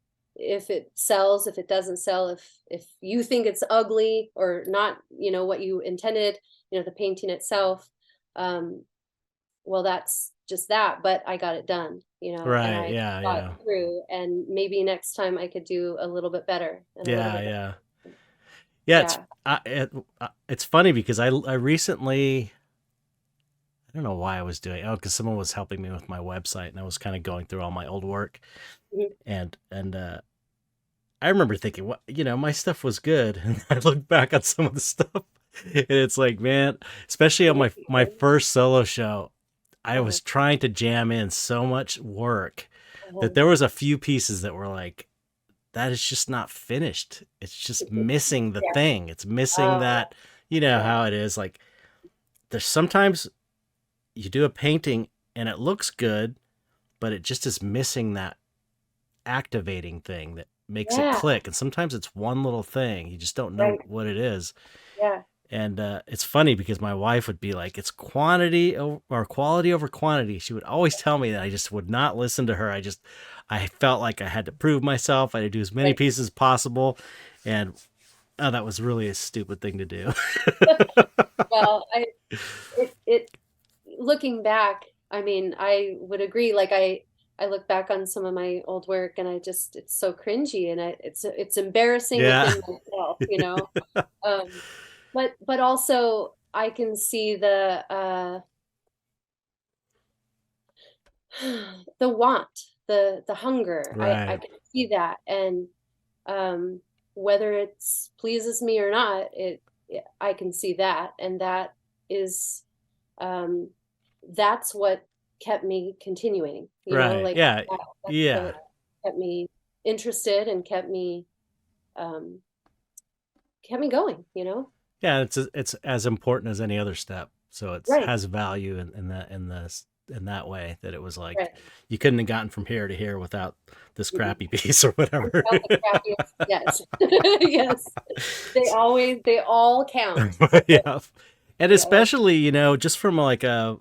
if it sells, if it doesn't sell, if you think it's ugly or not, you know, what you intended, you know, the painting itself, well, that's just that, but I got it done, you know, right. and I got it through, and maybe next time I could do a little bit better. Yeah. It's funny because I recently, I don't know why I was doing, because someone was helping me with my website, and I was kind of going through all my old work, and I remember thinking, what, you know, my stuff was good, and I looked back on some of the stuff, and it's like, man, especially on my first solo show, I was trying to jam in so much work that there was a few pieces that were like, that is just not finished. It's just missing the thing. It's missing that, you know how it is. Like, there's sometimes you do a painting and it looks good, but it just is missing that activating thing that makes it click. And sometimes it's one little thing. You just don't know what it is. Yeah. And it's funny because my wife would be like, it's quantity or quality over quantity. She would always tell me that. I just would not listen to her. I felt like I had to prove myself. I had to do as many pieces as possible. And that was really a stupid thing to do. Well, looking back, I mean, I would agree. Like I look back on some of my old work, and it's so cringy, and it's embarrassing within myself, you know. But also I can see the want, the hunger. I can see that, and whether it pleases me or not, I can see that, and that is that's what kept me continuing, you know, like that's what kept me interested and kept me going, you know. Yeah, it's as important as any other step. So it has value in that way, that it was like you couldn't have gotten from here to here without this crappy piece or whatever. Yes. Yes. They all count. Yeah. And especially, you know, just from like a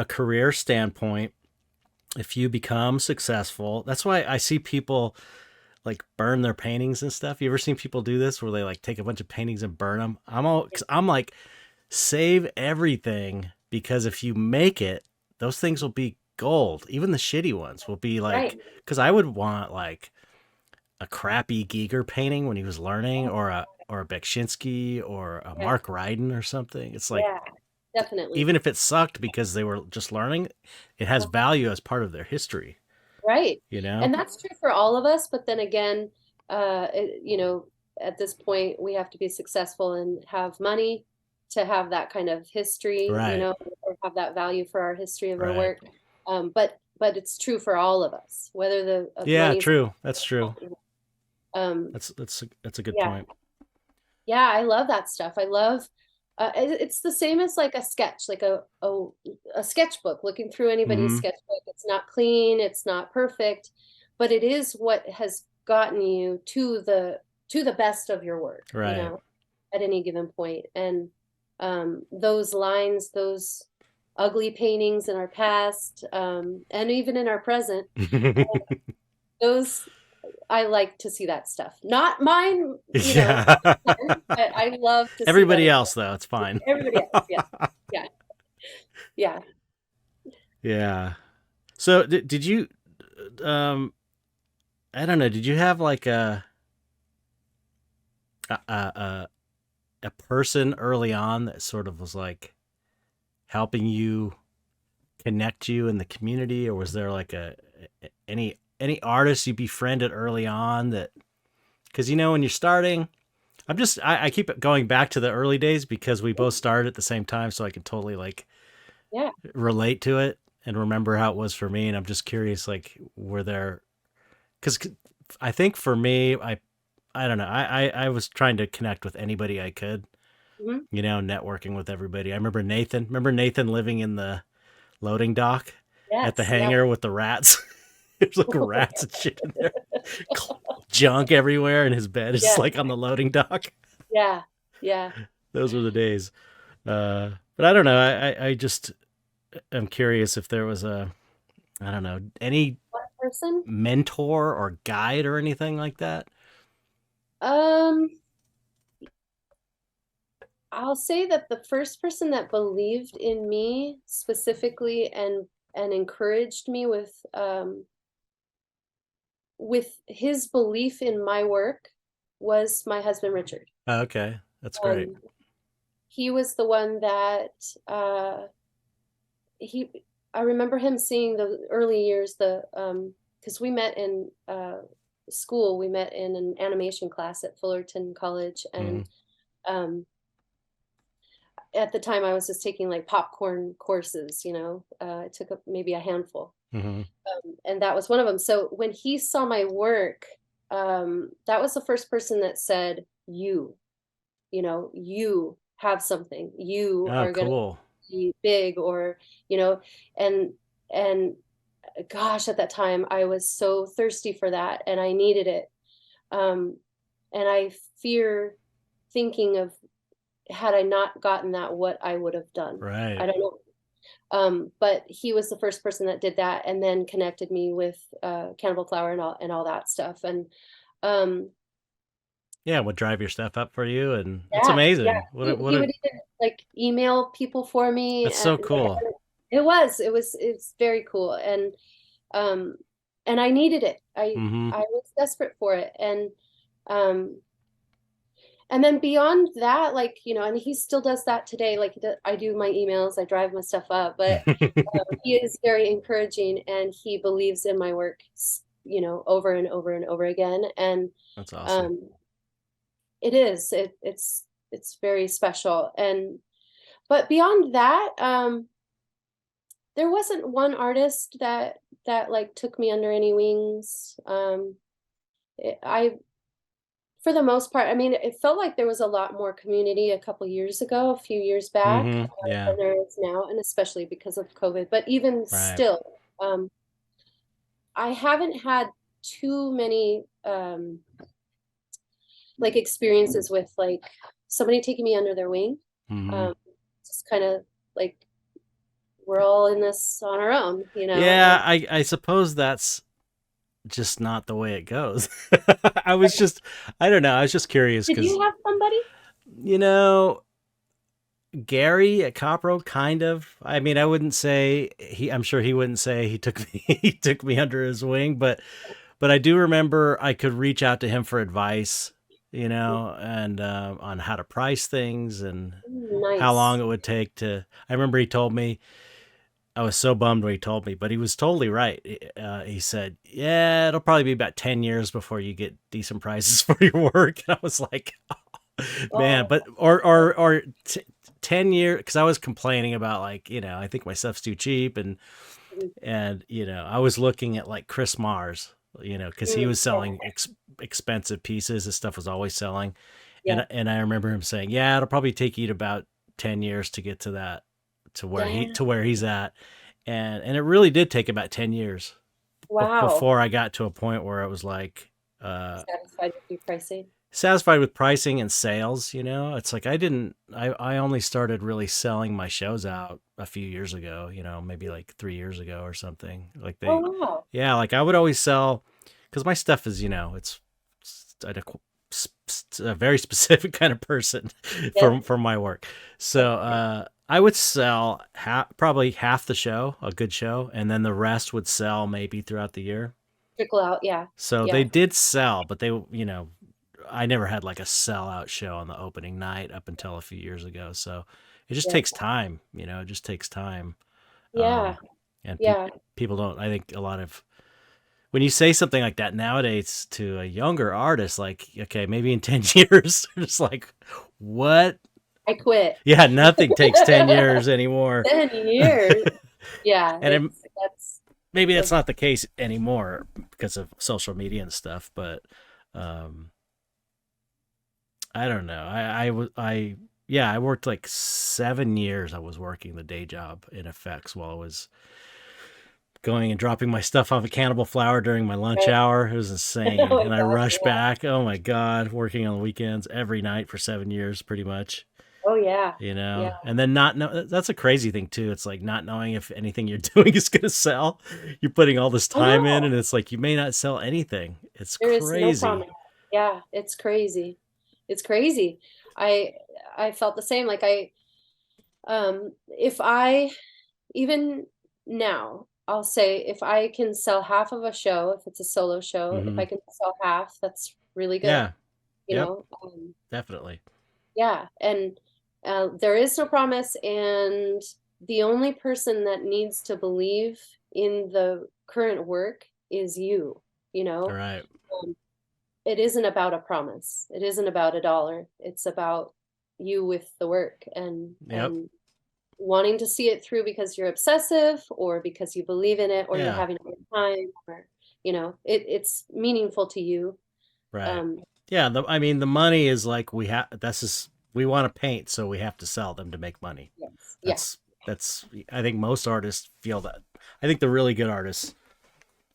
career standpoint, if you become successful, that's why I see people like burn their paintings and stuff. You ever seen people do this where they like take a bunch of paintings and burn them? Cause I'm like, save everything, because if you make it, those things will be gold. Even the shitty ones will be Right. like, cause I would want like a crappy Giger painting when he was learning, or a Beksinski or a Yeah. Mark Ryden or something. It's like, Yeah. Definitely. even if it sucked because they were just learning, it has value as part of their history, Right. you know? And that's true for all of us. But then again, at this point, we have to be successful and have money to have that kind of history, Right. or have that value for our history of our Right. work. But it's true for all of us, whether the Yeah, money's, true. That's true. um, That's a good yeah, point. yeah, I love that stuff. I love, it's the same as like a sketch, like a sketchbook, looking through anybody's Mhm. sketchbook. It's not clean, it's not perfect, but it is what has gotten you to the best of your work, Right. at any given point. And those lines, those ugly paintings in our past, and even in our present, those I like to see that stuff. Not mine, Yeah. but I love to see that Everybody as else though, it's fine. everybody else. Yeah, yeah, yeah. Yeah. So did you um I don't know, did you have like a a a person early on that sort of was like helping you connect you in the community, or was there like any artists you befriended early on that, because you know when you're starting, I keep going back to the early days because we both started at the same time, so I can totally like Yeah. relate to it and remember how it was for me. And I'm just curious, like, were there, because I think for me, I don't know, I was trying to connect with anybody I could, Mhm. you know, networking with everybody. I remember Nathan. Remember Nathan living in the loading dock at the Yes. Yeah. hangar with the rats. There's like rats and shit in there, junk everywhere, and his bed is Yeah. like on the loading dock. Yeah. Yeah. Those were the days. But I don't know. I just am curious if there was I don't know, any One person. mentor or guide or anything like that. Um, I'll say that the first person that believed in me specifically and encouraged me with his belief in my work was my husband Richard. Oh, okay, that's great. Um, he was the one that he I remember him seeing the early years, the because we met in school, we met in an animation class at Fullerton College, Mm-hmm. and um at the time I was just taking like popcorn courses, I took maybe a handful. Mm-hmm. And that was one of them. So when he saw my work, that was the first person that said, you have something, you Oh, are going to cool. be big, or, you know, and, and gosh, at that time I was so thirsty for that and I needed it. Um, and I fear thinking of, had I not gotten that, what I would have done. Right. I don't know. But he was the first person that did that, and then connected me with Cannibal Flower and all that stuff. And um, Yeah, would drive your stuff up for you, and that's yeah, yeah, amazing. he would even like email people for me. That's so cool. It's very cool, um, and I needed it. I Mm-hmm. I was desperate for it, um, and then beyond that, like, and he still does that today. Like, I do my emails, I drive my stuff up, but he is very encouraging, and he believes in my work, over and over and over again. And That's awesome. um, it's very special. But beyond that, there wasn't one artist that like took me under any wings. I For the most part, I mean, it felt like there was a lot more community a few years back, Mm-hmm. Yeah. than there is now, and especially because of COVID. But even Right. still, I haven't had too many like experiences with like somebody taking me under their wing. Hmm. Um, just kind of like we're all in this on our own, you know. Yeah, I suppose that's just not the way it goes. I was just, I don't know. I was just curious Did because, you have somebody? you know, Gary at Cop Road, kind of. I mean, I wouldn't say I'm sure he wouldn't say he took me, he took me under his wing, but I do remember I could reach out to him for advice, and on how to price things and how long Nice. it would take to. I remember he told me, I was so bummed when he told me, but he was totally right. He said, "Yeah, it'll probably be about 10 years before you get decent prices for your work." And I was like, "Man," Oh, but or 10 years, because I was complaining about, like, I think my stuff's too cheap, and I was looking at like Chris Mars, because he was selling expensive pieces. His stuff was always selling, yeah. and I remember him saying, "Yeah, it'll probably take you about 10 years to get to that, Damn. to where he's at," and it really did take about 10 years Wow. before I got to a point where I was like, uh, Satisfied with your pricing. satisfied with pricing and sales. It's like I only started really selling my shows out a few years ago, maybe like 3 years ago or something. Like Oh, wow. yeah, like I would always sell, because my stuff is, it's a very specific kind of person Yeah. for my work. So I would sell probably half the show, a good show, and then the rest would sell maybe throughout the year. Trickle out. Yeah. So they Yeah. did sell, but I never had like a sellout show on the opening night up until a few years ago. So it just Yeah. takes time, it just takes time. Yeah. And Yeah. people don't, I think when you say something like that nowadays to a younger artist, like, okay, maybe in 10 years, they're just like, what? I quit. Yeah, nothing takes 10 years anymore. 10 years. Yeah. And That's maybe that's that's not the case anymore because of social media and stuff, but um, I don't know. Yeah, I worked like 7 years. I was working the day job in effects while I was going and dropping my stuff off at Cannibal Flower during my lunch right. hour. It was Oh insane. my And I gosh. rushed Yeah. back. Oh my God, working on the weekends every night for 7 years, pretty much. Oh yeah. Yeah. And then not know, that's a crazy thing too. It's like not knowing if anything you're doing is going to sell. You're putting all this I time in, know. and it's like you may not sell anything. It's There is no crazy. promise. Yeah, it's crazy. It's crazy. I I felt the same. Like if I even now, I'll say if I can sell half of a show, if it's a solo show, if Hmm. I can sell half, that's really good, Yeah. you Yep. know? Definitely. Yeah, and there is no promise, and the only person that needs to believe in the current work is you, you All know? right. Um, it isn't about a promise. It isn't about a dollar. It's about you with the work Yep. and wanting to see it through because you're obsessive or because you believe in it or you're Yeah. having a good time or it's meaningful to you. Right. Um, Yeah. I mean, the money is like we want to paint, so we have to sell them to make money. yes. Yeah. That's I think most artists feel that. I think the really good artists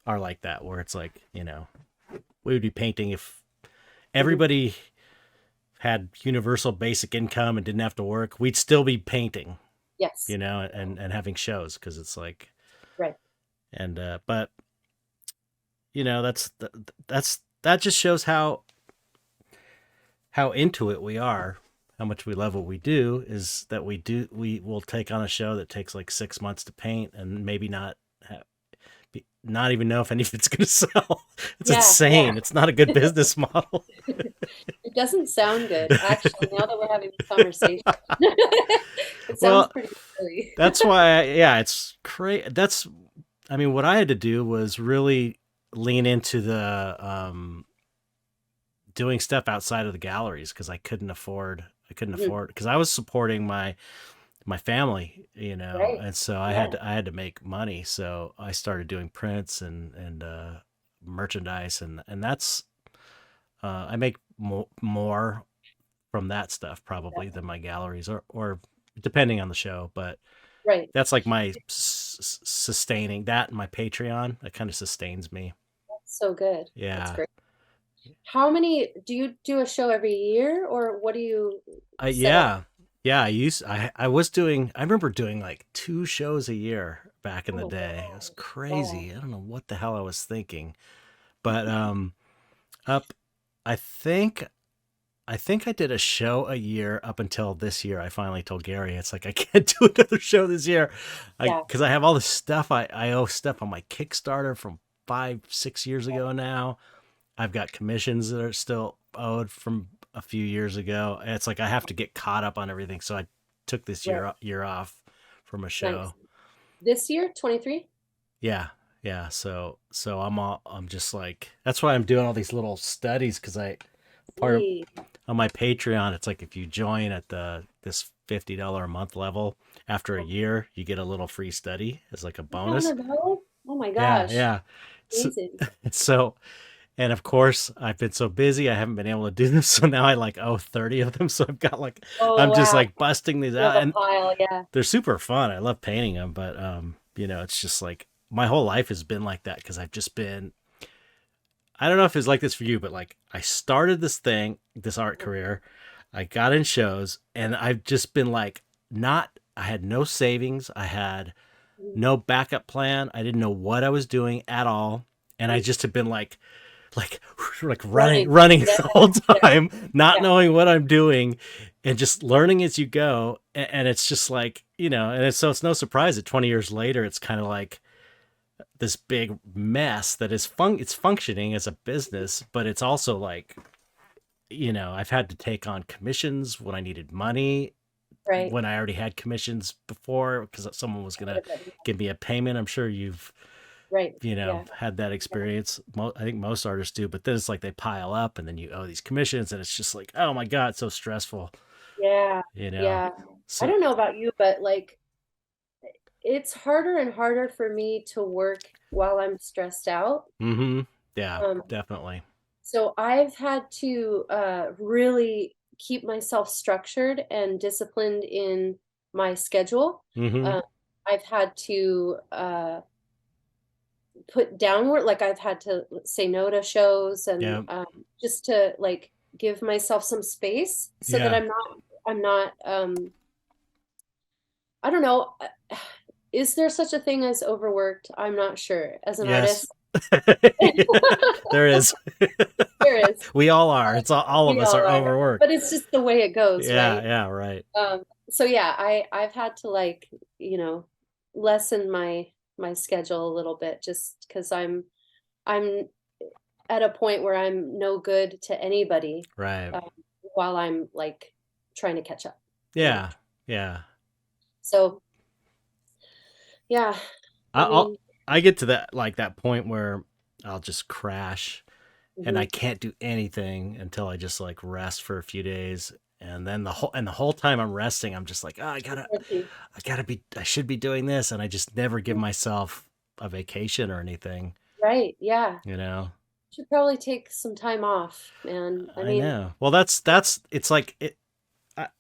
are like that, where it's like, we would be painting if Mhm. everybody had universal basic income and didn't have to work. We'd still be painting, Yes. and having shows, because it's like, Right. and but that just shows how into it we are, how much we love what we do. Is that we will take on a show that takes like 6 months to paint, and maybe not even know if any of it's going to sell. It's Yeah. Yeah. insane. It's not a good business model. It doesn't sound good, actually, now that we're having this conversation. It sounds Well, pretty silly. that's why, yeah, it's crazy. I mean, what I had to do was really lean into the doing stuff outside of the galleries, because I couldn't Mhm. afford, because I was supporting my family, Right. and so Yeah. I had to make money. So I started doing prints and merchandise, and that's I make more from that stuff Yeah. probably than my galleries, or depending on the show. But Right. that's like my sustaining, that and my Patreon. That kind of sustains me. That's so good. That's Yeah. great. How many do you do a show every year or what do you set up? Yeah. Yeah, I remember doing like 2 shows a year back in Oh the my day. It was God. Wow. crazy. I don't know what the hell I was thinking. But up I think I think I did a show a year up until this year. I finally told Gary, it's like I can't do another show this year. Yeah. Because I have all this stuff. I owe stuff on my Kickstarter from 5, 6 years ago now. I've got commissions that are still owed from a few years ago. And it's like I have to get caught up on everything. So I took this Right. year off from a Nice. show. This year, 23? Yeah. Yeah. So I'm just like that's why I'm doing all these little studies because I part of See. on my Patreon, it's like if you join at this $50 a month level, after a year, you get a little free study as like a bonus. $500? Oh my Yeah, gosh. yeah. So, Amazing. so and of course, I've been so busy, I haven't been able to do this. So now I like owe 30 of them. So I've got like Oh I'm just wow. like busting these You have out, a and pile, yeah. they're super fun. I love painting them, but it's just like my whole life has been like that because I've just been I don't know if it's like this for you, but like I started this art career, I got in shows, and I've just been like, I had no savings, I had Mhm. no backup plan, I didn't know what I was doing at all, and I Right. just have been like, like Running. running Yeah. the whole Yeah. time, not Yeah. knowing what I'm doing, and just learning as you go, and it's just like it's no surprise that 20 years later, it's kind of like this big mess that it's functioning as a business, but it's also like I've had to take on commissions when I needed money, Right. when I already had commissions before because someone was gonna give me a payment. I'm sure you've Right. Yeah. had that experience. I think most artists do, but then it's like they pile up and then you owe these commissions and it's just like, oh my god, it's so stressful. Yeah. you know Yeah. I so don't know about you, but like it's harder and harder for me to work while I'm stressed out. mm-hmm. Yeah, Um, definitely. so I've had to really keep myself structured and disciplined in my schedule. Mm-hmm. Um, I've had to put downward, like I've had to say no to shows and Yeah. just to like give myself some space so that Yeah. I'm not I don't know. Is there such a thing as overworked? I'm not sure. As an Yes. artist, There is. there is. We all are. It's all of We us all are are, overworked. but it's just the way it goes, Yeah, right? yeah, right. So yeah, I've had to like, you know, lessen my schedule a little bit just because I'm at a point where I'm no good to anybody Right. um, while I'm like trying to catch up, you know. Yeah. Yeah. So yeah, I- I I'll mean, I get to that point where I'll just crash and I mhm. can't do anything until I just like rest for a few days. And then the whole time I'm resting, I'm just like, oh, I should be doing this, and I just never give myself a vacation or anything. Right, yeah. You know, Should probably take some time off, man. I I mean, know. Well, that's it's like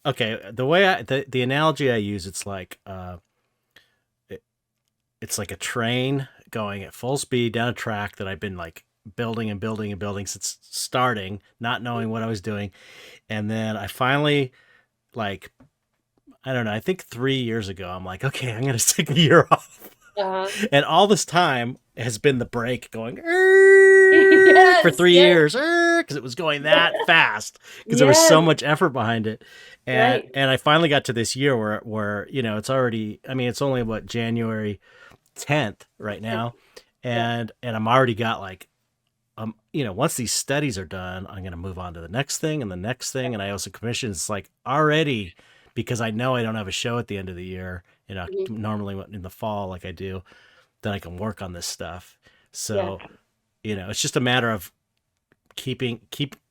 okay. The analogy I use, it's like it, it's like a train going at full speed down a track that I've been like building and building and building since starting, not knowing what I was doing, and then I finally like I don't know. I think 3 years ago, I'm like, okay, I'm gonna take a year off, uh-huh. and all this time has been the brake going for Yes, three yes, years because it was going that fast because there was so yes, much effort behind it, and right. and I finally got to this year where it's already. I mean, it's only what January 10th right Yeah, now, yeah. and I'm already got like once these studies are done, I'm going to move on to the next thing and the next thing. And I also commissions like already because I know I don't have a show at the end of the year, Mhm. normally in the fall, like I do, then I can work on this stuff. Yeah, So, it's just a matter of keep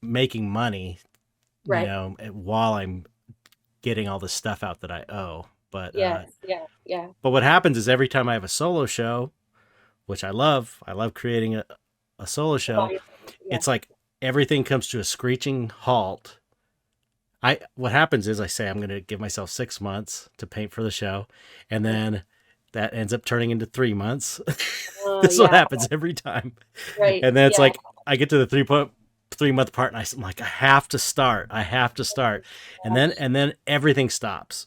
making money, right. while I'm getting all the stuff out that I owe. Yes, yeah, yeah. But what happens is every time I have a solo show, which I love creating a solo show, Yeah. it's like everything comes to a screeching halt. What happens is I say I'm going to give myself 6 months to paint for the show, and then that ends up turning into 3 months. Oh, This is what yeah, happens every time, right. and then it's Yeah, like I get to the 3 point. 3 month apart, and I'm like, I have to start. And then everything stops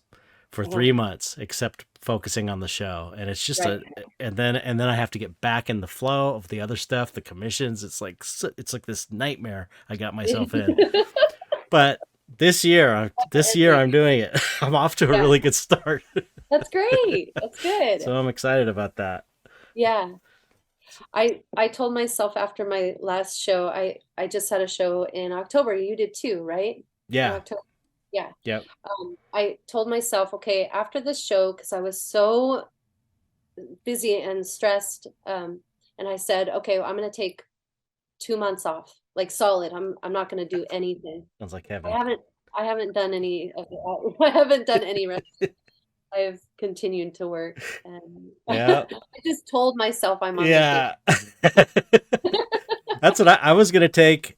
for Uh-huh. 3 months except focusing on the show. And it's just Right. and then I have to get back in the flow of the other stuff, the commissions. It's like this nightmare I got myself in. But this year I'm doing it. I'm off to a Yeah, really good start. that's great. That's good. So I'm excited about that. Yeah. I told myself after my last show, I just had a show in October. You did too, right? In Yeah. October. Yeah. Yep. I told myself, okay, after this show, because I was so busy and stressed, and I said, okay, well, I'm gonna take 2 months off, like solid. I'm not gonna do anything. Sounds like I heaven. haven't I haven't done any of it. I haven't done any rest. I've continued to work, and Yeah. I just told myself I'm on vacation. Yeah. That's what I was gonna take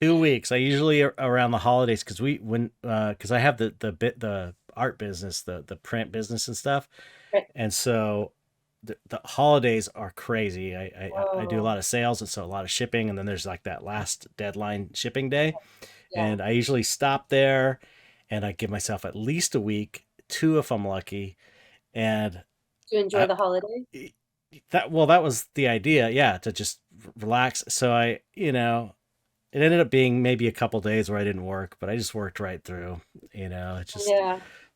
2 weeks. I usually around the holidays because I have the art business, the print business and stuff, Right. and so the holidays are crazy. I do a Oh, lot of sales, and so a lot of shipping, and then there's like that last deadline shipping day, yeah. and I usually stop there, and I give myself at least a week, two if I'm lucky, and To enjoy I, the holiday. that was the idea, yeah, to just relax. So it ended up being maybe a couple days where I didn't work, but I just worked right through. Yeah.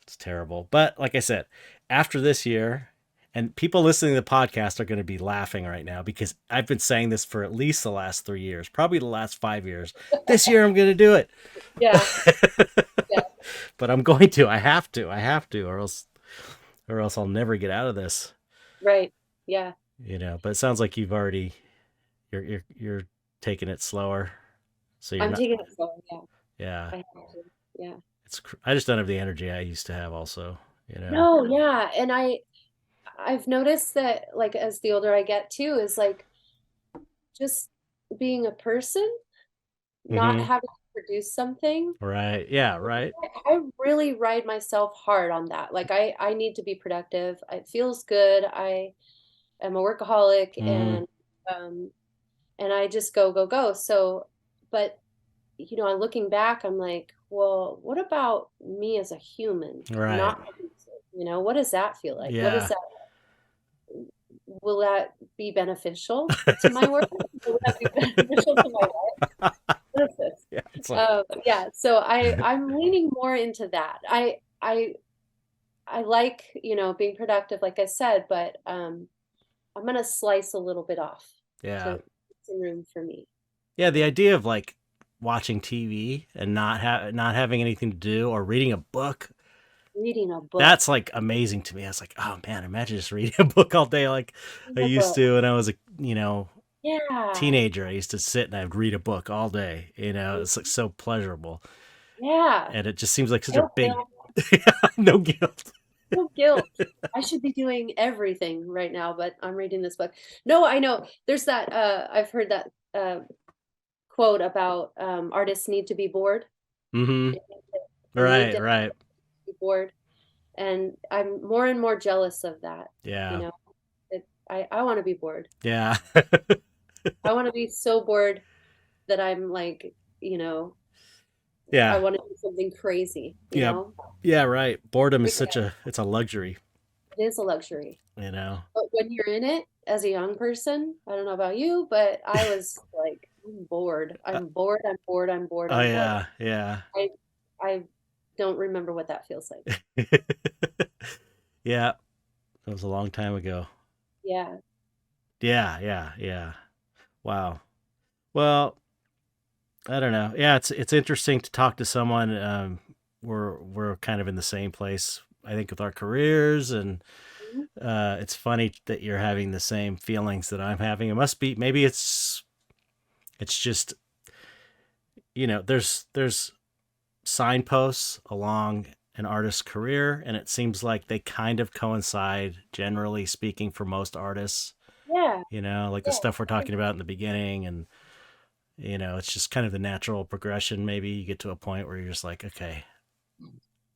It's terrible. But like I said, after this year, and people listening to the podcast are going to be laughing right now because I've been saying this for at least the last 3 years, probably the last 5 years. This year I'm going to do it. Yeah. Yeah. But I'm going to. I have to. Or else I'll never get out of this. Right. Yeah. But it sounds like you're taking it slower. So you're I'm not. taking it slow. Yeah. Yeah. I have to. Yeah. I just don't have the energy I used to have also. No, yeah. And I've noticed that like as the older I get too, is like just being a person, not Mm-hmm. having to produce something. Right. Yeah. Right. I really ride myself hard on that. Like I need to be productive. It feels good. I am a workaholic, Mm-hmm. um and I just go, go, go. So, but I'm looking back, I'm like, well, what about me as a human, Right. not producing? What does that feel like? What is Yeah. that? Will that be beneficial to my work? Will that be beneficial to my life? What is this? Yeah. It's like. Yeah, so I'm leaning more into that. I like, being productive, like I said, but I'm gonna slice a little bit off to Yeah. make some room for me. Yeah. The Yeah. idea of like watching TV and not having anything to do or reading a book. Reading a book. That's like amazing to me. I was like, oh man, imagine just reading a book all day like I Reading a used book. to when I was a Yeah. teenager. I used to sit and I'd read a book all day. It's like so pleasurable, Yeah. and it just seems like such a No big guilt. no guilt. No guilt. I should be doing everything right now, but I'm reading this book. No, I know. There's that I've heard that quote about artists need to be bored. Mm-hmm. They need Right. to Right. be bored. And I'm more and more jealous of that. You Yeah. know, I want to be bored. Yeah. I want to be so bored that I'm like, I Yeah. want to do something crazy, Yeah. Yeah. Right. Boredom is it's a luxury. It is a luxury. You know. But when you're in it as a young person, I don't know about you, but I was like, I'm bored. Uh, I'm bored. I'm bored. I'm bored. oh I'm bored. yeah. Yeah. I don't remember what that feels like. Yeah. That was a long time ago. Yeah. Yeah. Yeah. Yeah. Wow. Well, I don't know. Yeah, it's interesting to talk to someone. We're kind of in the same place, I think, with our careers, and Mhm. it's funny that you're having the same feelings that I'm having. It must be maybe it's just there's signposts along an artist's career, and it seems like they kind of coincide, generally speaking, for most artists. Yeah. Like the Yeah. stuff we're talking about in the beginning, and it's just kind of the natural progression. Maybe you get to a point where you're just like, okay,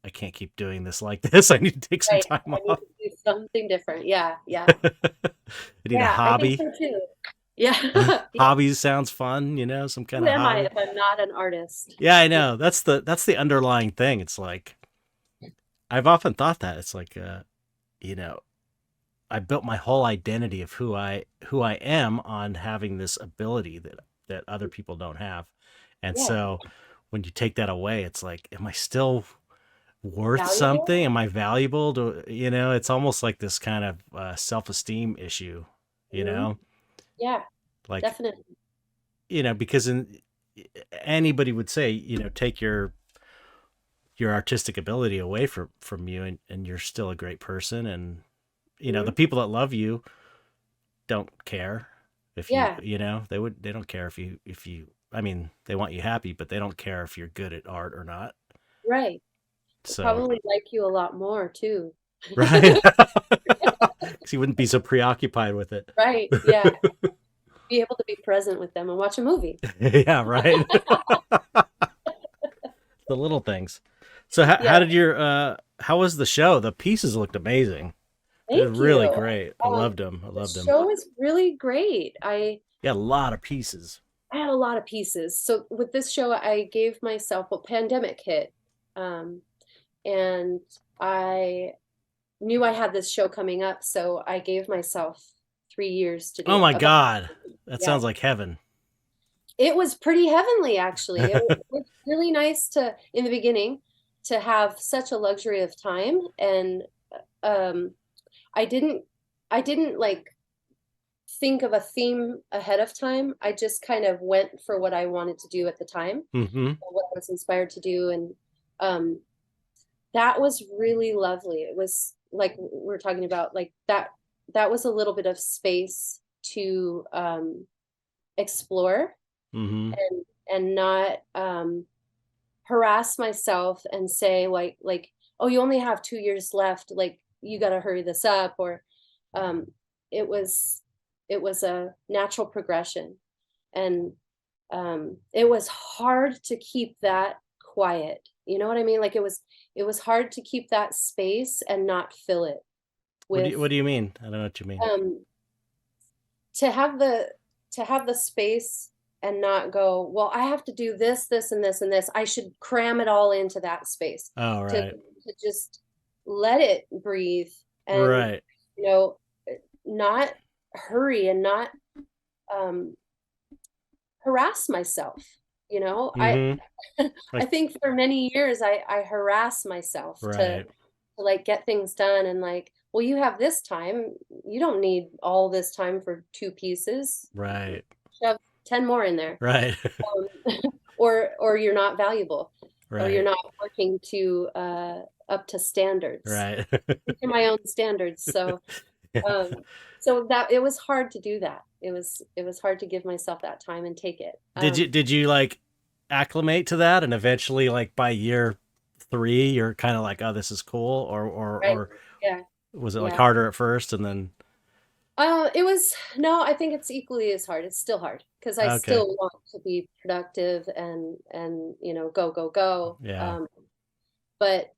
I can't keep doing this like this. I need to take some Right. time I need off. to do something different. Yeah. Yeah. I need a Yeah. I think hobby. so too. Yeah. Yeah. Hobbies sounds fun, some kind Who of am I hobby. if I'm not an artist? Yeah, I know. That's the underlying thing. It's like I've often thought that. It's like you know, I built my whole identity of who I am on having this ability that other people don't have. And Yeah. so when you take that away, it's like, am I still worth something? Valuable? Am I valuable to, it's almost like this kind of self-esteem issue, you Hmm. know, Yeah, like, definitely. because anybody would say, take your artistic ability away from you, and you're still a great person. And, the Hmm. people that love you don't care if Yeah, they don't care if you, I mean, they want you happy, but they don't care if you're good at art or not. right. They So, probably like you a lot more too. right. Because you wouldn't be so preoccupied with it. Right. Yeah. Be able to be present with them and watch a movie. Yeah, right. The little things. So how Yeah. did your how was the show? The pieces looked amazing. It was Thank really you. great. I Um, loved them. I the loved them. show was really great. Yeah, a lot of pieces. I had a lot of pieces. So with this show, I gave myself, well, pandemic hit, um, and I knew I had this show coming up, so I gave myself 3 years to do Oh it. my About, God. That yeah, sounds like heaven. it was pretty heavenly, actually. It was really nice to, in the beginning, to have such a luxury of time, and um, I didn't, I didn't like think of a theme ahead of time. I just kind of went for what I wanted to do at the time, Mm-hmm. what I was inspired to do, and um, that was really lovely. It was like we were talking about, like that. That was a little bit of space to explore Mm-hmm. and not harass myself and say oh, you only have 2 years left, like you got to hurry this up, or um it was it was a natural progression, and it was hard to keep that quiet, you know what I mean, like it was hard to keep that space and not fill it What do with you mean? I don't know what you mean. um to have the space and not go, well, I have to do this, this, and this, and this. I should cram it all into that space. Oh, To right. to just let it breathe, and Right. you know not hurry and not um harass myself. you know i Mm-hmm. I Like, think for many years I harass myself to right. like get things done, and like, well, you have this time, you don't need all this time for two pieces, Right. shove 10 more in there. Right. Or you're not valuable, or you're Right. not working to up to standards. Right. These are my own standards. Um so that it was hard to do that. It was hard to give myself that time and take it. Did you like acclimate to that, and eventually, like, by year 3 you're kind of like, oh, this is cool, Right. or Yeah. was it like Yeah. harder at first and then It was, no, I think it's equally as hard. It's still hard because I okay. still want to be productive and go, go, go. Yeah. But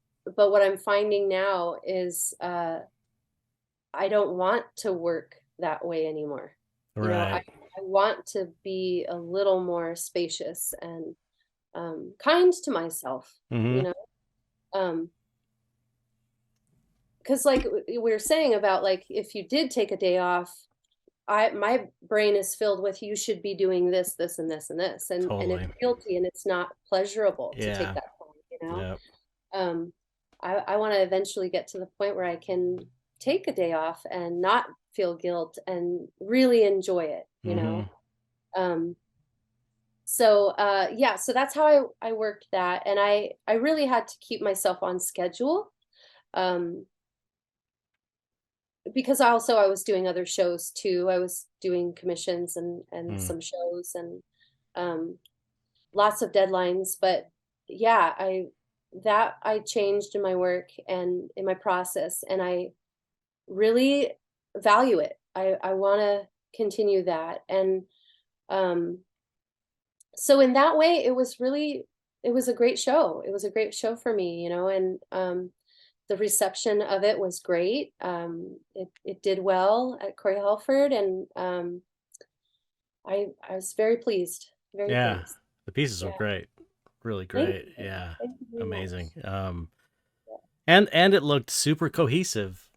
what I'm finding now is I don't want to work that way anymore. Right. I want to be a little more spacious and kind to myself, you Mm-hmm. know, um, because like we were saying about, like, if you did take a day off, my brain is filled with, you should be doing this, this, and this, and this, and it's Totally. guilty and it's not pleasurable to take Yeah. that time. Yeah. Um, I want to eventually get to the point where I can take a day off and not feel guilt and really enjoy it. Mm-hmm. Um, yeah, so that's how I worked that. And I really had to keep myself on schedule. Um, because I was doing other shows too. I was doing commissions and Mm. some shows, and um lots of deadlines. But yeah, I changed in my work and in my process, and I really value it. I want to continue that. And um so in that way, it was a great show. It was a great show for me, and the reception of it was great. It did well at Corey Halford, and I was very pleased, very Yeah, pleased. the pieces were Yeah. great, really Thank great. you. Yeah, Thank you very amazing. much. Yeah. And it looked super cohesive.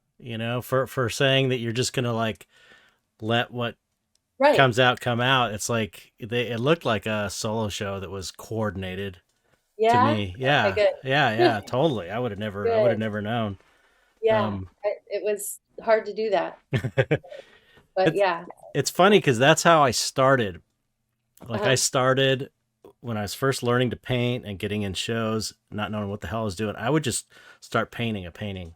For saying that you're just gonna like let what Right. comes out come out. It's like it looked like a solo show that was coordinated to Yeah. me. Okay, Yeah, yeah, good. yeah, totally. I would have Good. never known. Yeah. Um, It was hard to do that, but it's yeah. it's funny because that's how I started. Like I Uh-huh. started when I was first learning to paint and getting in shows, not knowing what the hell I was doing. I would just start painting a painting.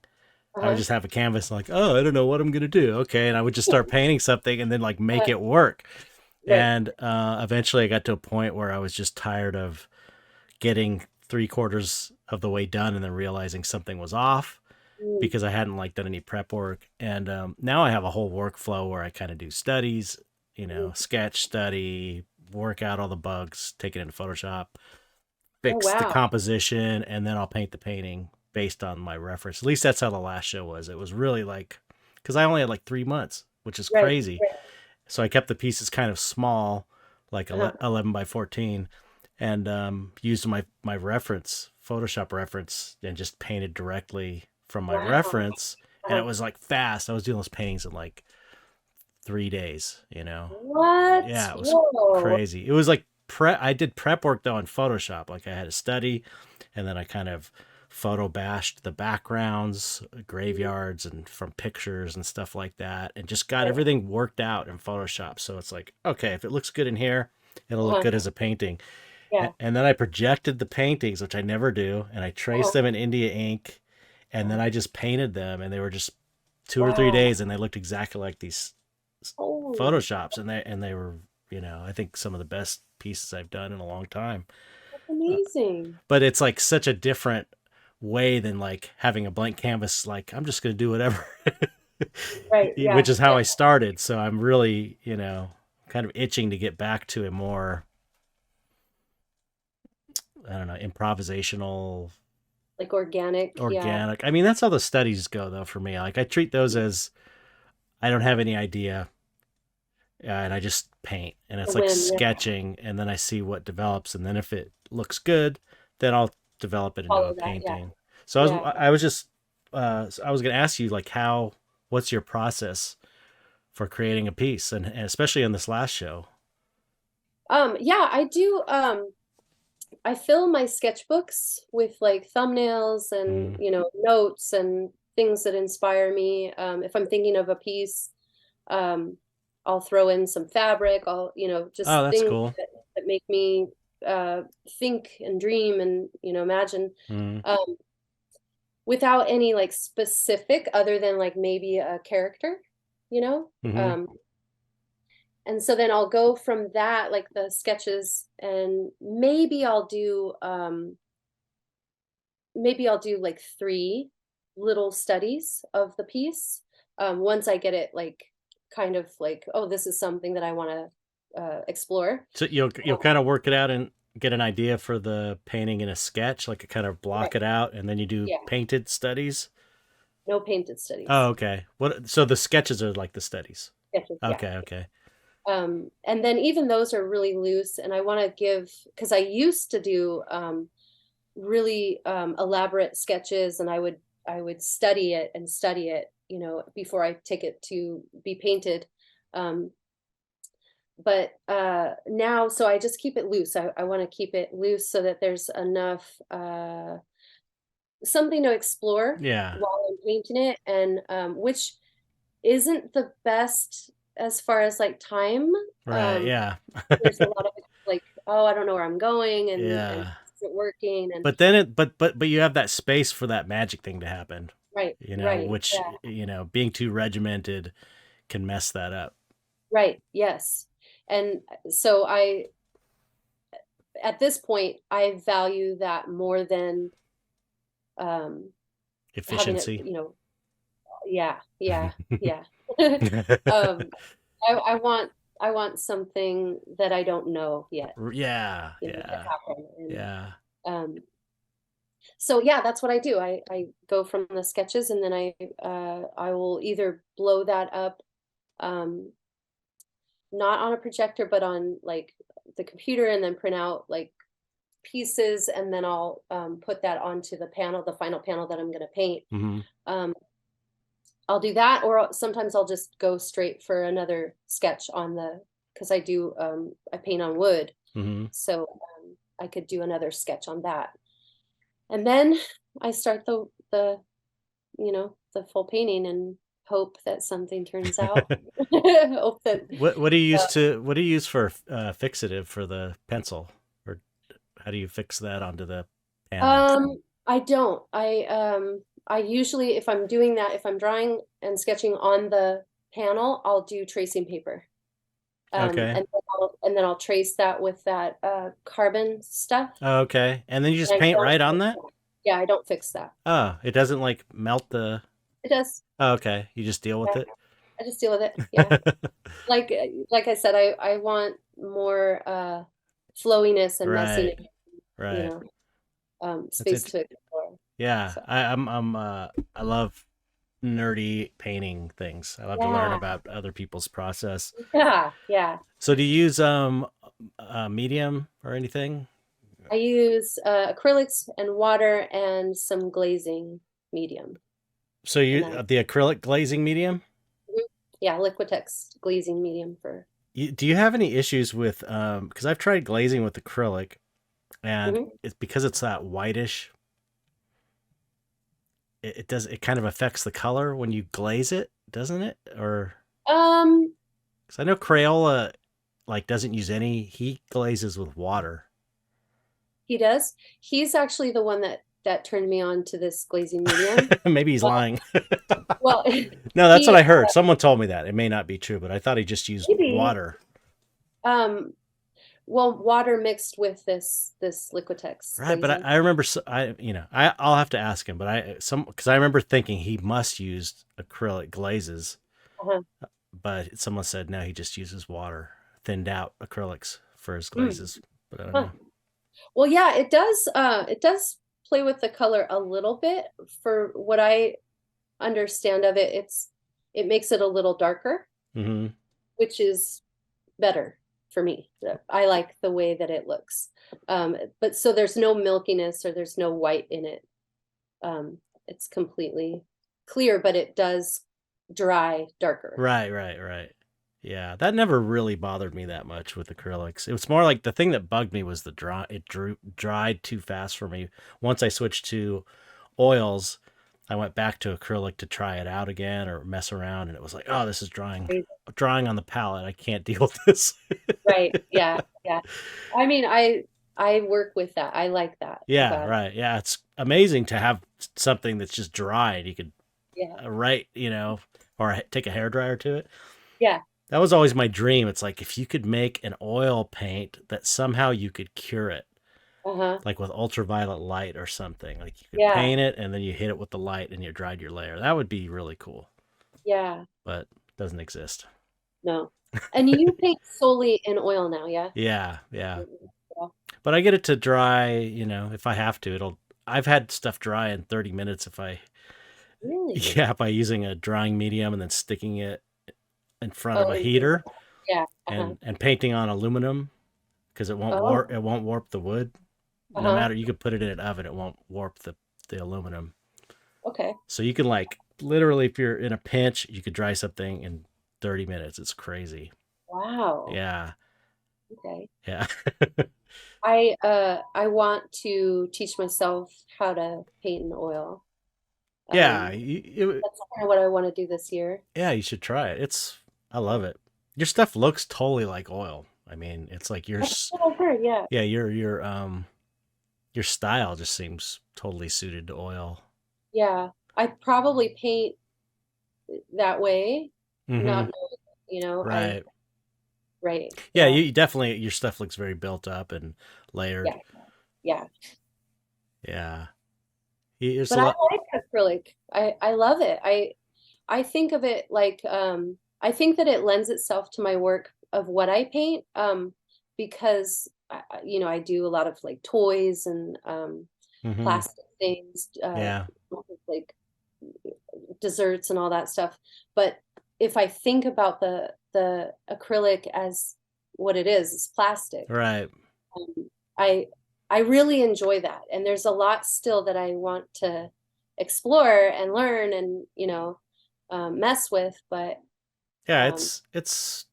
I would Uh-huh. just have a canvas like, oh, I don't know what I'm gonna do. Okay, and I would just start painting something and then like make it work. Right. And eventually, I got to a point where I was just tired of getting 3/4 of the way done and then realizing something was off Mm. because I hadn't like done any prep work. And now I have a whole workflow where I kind of do studies, Mhm. sketch, study, work out all the bugs, take it into Photoshop, Oh, fix the wow. composition, and then I'll paint the painting based on my reference. At least that's how the last show was. It was really like, because I only had like 3 months, which is Right. crazy. Right. So I kept the pieces kind of small, like Uh-huh. 11 by 14, and used my reference, Photoshop reference, and just painted directly from my Wow. reference. And it Uh-huh. was like fast. I was doing those paintings in like 3 days, What? Yeah, it was Whoa. crazy. It was like I did prep work though in Photoshop. Like I had a study, and then I kind of photo bashed the backgrounds, Mhm. graveyards, and from pictures and stuff like that, and just got Right. everything worked out in Photoshop. So it's like, okay, if it looks good in here, it'll look Uh-huh. good as a painting. Yeah. And then I projected the paintings, which I never do, and I Uh-huh. traced them in India ink, and then Uh-huh. I just painted them, and they were just 2 or 3 days, Wow. and they looked exactly like these Holy, photoshops, and they were, I think some of the best pieces I've done in a long time. that's Uh, amazing. but it's like such a different way than like having a blank canvas. Like I'm just gonna do whatever, Right. Yeah. which is how Yeah. I started. So I'm really, kind of itching to get back to a more, I don't know, improvisational, Like organic. Yeah. organic. I mean, that's how the studies go though for me. Like I treat those as I don't have any idea, and I just paint, and The it's like whim. Yeah. sketching, and then I see what develops, and then if it looks good, then I'll develop it into a Follow that. Yeah. painting. So Yeah. I was just I was going to ask you like what's your process for creating a piece, and especially in this last show. Yeah, I do. I fill my sketchbooks with like thumbnails and, Mm. notes and things that inspire me. If I'm thinking of a piece, um, I'll throw in some fabric. I'll, Oh, just that's things cool. that make me think and dream and, imagine. Mm. Um, without any like specific other than like maybe a character, you know? Mm-hmm. Um, and so then I'll go from that, like the sketches, and maybe I'll do like three little studies of the piece. Once I get it like kind of like, oh, this is something that I want to explore. So you'll Um, kind of work it out and get an idea for the painting in a sketch, like kind of right. block it out, and then you do Yeah. painted studies. No painted Oh, studies. okay. What? So the sketches are like the studies. Sketches. Yeah. Okay, okay. And then even those are really loose, and I want to give, because I used to do really elaborate sketches, and I would study it, before I take it to be painted. Um, but now, so I just keep it loose. I want to keep it loose so that there's enough something to explore Yeah. while I'm painting it, and which isn't the best as far as like time. Right. Um, Yeah. there's a lot of like, oh, I don't know where I'm going, and Yeah. is it working, and But then but you have that space for that magic thing to happen, right, right, which, yeah, being too regimented can mess that up. right, yes. And so at this point, I value that more than um, having it, Efficiency. yeah, yeah, yeah. um, I want something that I don't know yet, Yeah, to yeah, happen, and yeah. um, so yeah, that's what I do. I go from the sketches, and then I will either blow that up, um, not on a projector, but on like the computer, and then print out like pieces, and then I'll put that onto the panel, the final panel that I'm going to paint. Mm-hmm. Um, I'll do that, or sometimes I'll just go straight for another sketch on the, because I paint on wood. Mm-hmm. So I could do another sketch on that. And then I start the full painting and hope that something turns out. Hope that What do you use for fixative for the pencil, or how do you fix that onto the panel? I don't. I usually, if I'm doing that, if I'm drawing and sketching on the panel, I'll do tracing paper. Okay. And then I'll trace that with that carbon stuff. Okay. And then you just And I paint don't right on fix that? that. Yeah, I don't fix that. Oh, it doesn't like melt the. It does. Oh, okay. You just deal with Yeah, it. I just deal with it. Yeah. Like I said, I want more flowiness and Right. messiness, you Right. know, That's space it. to explore. Yeah. So I love nerdy painting things. I love to learn yeah, about other people's process. yeah, yeah. So do you use medium or anything? I use acrylics and water and some glazing medium. So And you then, the acrylic glazing medium? mhm, yeah, Liquitex glazing medium for. Do you have any issues with because I've tried glazing with acrylic, and Mhm. it's because it's that whitish, it kind of affects the color when you glaze it, doesn't it? Or Um, because I know Crayola like doesn't use any, he glazes with water. he does. He's actually the one that turned me on to this glazing medium. Maybe he's lying. Well, No, that's what he I heard. Someone told me that. It may not be true, but I thought he just used maybe water. um well, water mixed with this Liquitex Right, but glazing. I remember I'll have to ask him, but because I remember thinking he must use acrylic glazes, Uh-huh. but someone said no, he just uses water, thinned out acrylics for his Mm. glazes. But I don't Huh. know. Well, yeah, it does play with the color a little bit. For what I understand of it, it makes it a little darker, Mm-hmm. which is better for me. I like the way that it looks. But so there's no milkiness or there's no white in it. It's completely clear, but it does dry darker. Right, right, right. Yeah, that never really bothered me that much with acrylics. It was more like the thing that bugged me was the dry. Dried too fast for me. Once I switched to oils, I went back to acrylic to try it out again or mess around, and it was like, oh, this is drying on the palette. I can't deal with this. Right. Yeah. Yeah. I mean, I work with that. I like that Yeah, about it. right. Yeah, it's amazing to have something that's just dry and you could Yeah. write, or take a hair dryer to it. Yeah. That was always my dream. It's like if you could make an oil paint that somehow you could cure it, Uh-huh. like with ultraviolet light or something. Like you could Yeah. paint it and then you hit it with the light and you dried your layer. That would be really cool, Yeah. but it doesn't exist. No. And you paint solely in oil now, yeah? Yeah, yeah. Yeah. But I get it to dry, if I have to. I've had stuff dry in 30 minutes Really? yeah, by using a drying medium and then sticking it in front of Oh, a heater yeah. Uh-huh. and painting on aluminum because Oh, it won't warp the wood. No uh-huh. matter, you could put it in an oven, it won't warp the aluminum. Okay. So you can like literally, if you're in a pinch, you could dry something in 30 minutes. It's crazy. Wow. Yeah. Okay. Yeah. I want to teach myself how to paint in oil. Yeah. That's kind of what I want to do this year. Yeah, you should try it. I love it. Your stuff looks totally like oil. I mean, it's like That's what I've heard, yeah. yeah, your style just seems totally suited to oil. Yeah. I probably paint that way, Mm-hmm. not knowing, Right. right. Yeah, Yeah. you definitely, your stuff looks very built up and layered. Yeah. Yeah. Yeah. There's But a I lot. like acrylic. I love it. I think of it like I think that it lends itself to my work of what I paint because I do a lot of like toys and Mm-hmm. plastic things Yeah. like desserts and all that stuff. But if I think about the acrylic as what it is. It's plastic. Right. Um, I I really enjoy that, and there's a lot still that I want to explore and learn and mess with. But Yeah, um, it's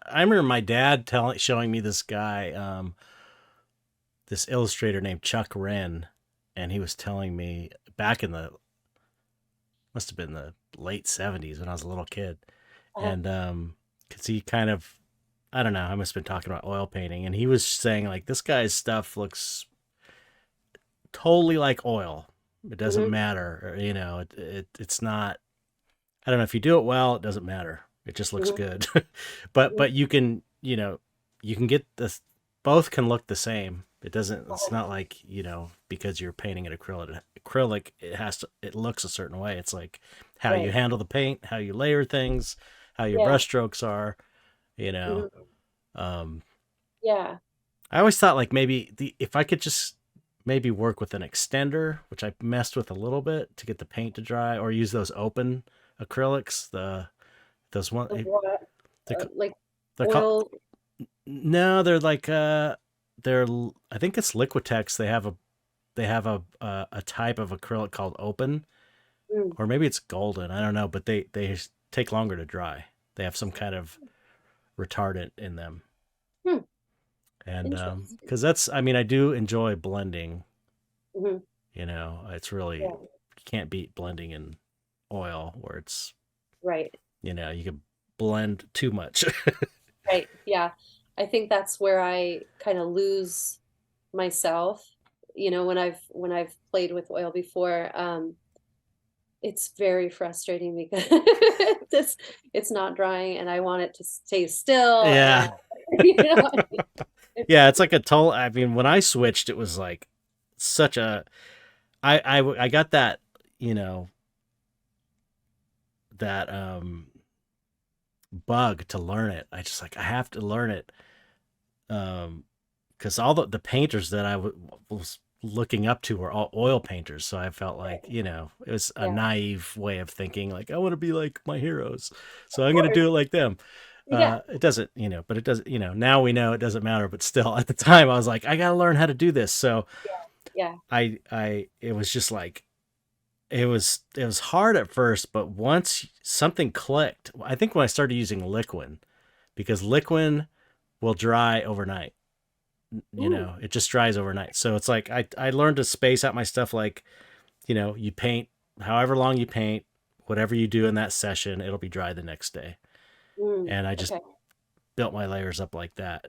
I remember my dad showing me this guy, this illustrator named Chuck Wren, and he was telling me back in the must have been the late 70s when I was a little kid. uh, And cuz he kind of I don't know, I must have been talking about oil painting, and he was saying like this guy's stuff looks totally like oil. It doesn't mhm, matter, it's not. I don't know if you do it well, it doesn't matter. It just looks mhm, good. But mhm, you can, you can get this. Both can look the same. It doesn't. It's uh, not like because you're painting an acrylic. Acrylic, it has to. It looks a certain way. It's like how you right, handle the paint, how you layer things, how your yeah, brush strokes are. You know. mhm, Um, yeah, I always thought like maybe if I could just maybe work with an extender, which I messed with a little bit to get the paint to dry, or use those open acrylics. Those one of what, they're like they're called oil. no, they're like I think it's Liquitex. They have a type of acrylic called open, Mm, or maybe it's golden. I don't know, but they take longer to dry. They have some kind of retardant in them, hmm, and interesting. because that's I mean I do enjoy blending. Mhm, It's really yeah, you can't beat blending in oil where it's right. you can blend too much. Right. Yeah. I think that's where I kind of lose myself. When I've played with oil before, it's very frustrating because it's it's not drying and I want it to stay still and Yeah. you know, it's Yeah, it's like a total. I mean, when I switched, it was like such a. I got that, you know, that bug to learn it. I have to learn it. Because all the painters that was looking up to were all oil painters. So I felt right. like, it was a Yeah. naive way of thinking, like, I want to be like my heroes. Of So I'm going to course. do it like them. Yeah. It doesn't, but it doesn't, now we know it doesn't matter. But still, at the time, I was like, I got to learn how to do this. So Yeah. Yeah. it was just like, it was hard at first, but once something clicked, I think when I started using liquid, because liquid will dry overnight. Ooh. It just dries overnight. So it's like I learned to space out my stuff like, you paint however long you paint, whatever you do in that session, it'll be dry the next day. Mm. And I just Okay. built my layers up like that.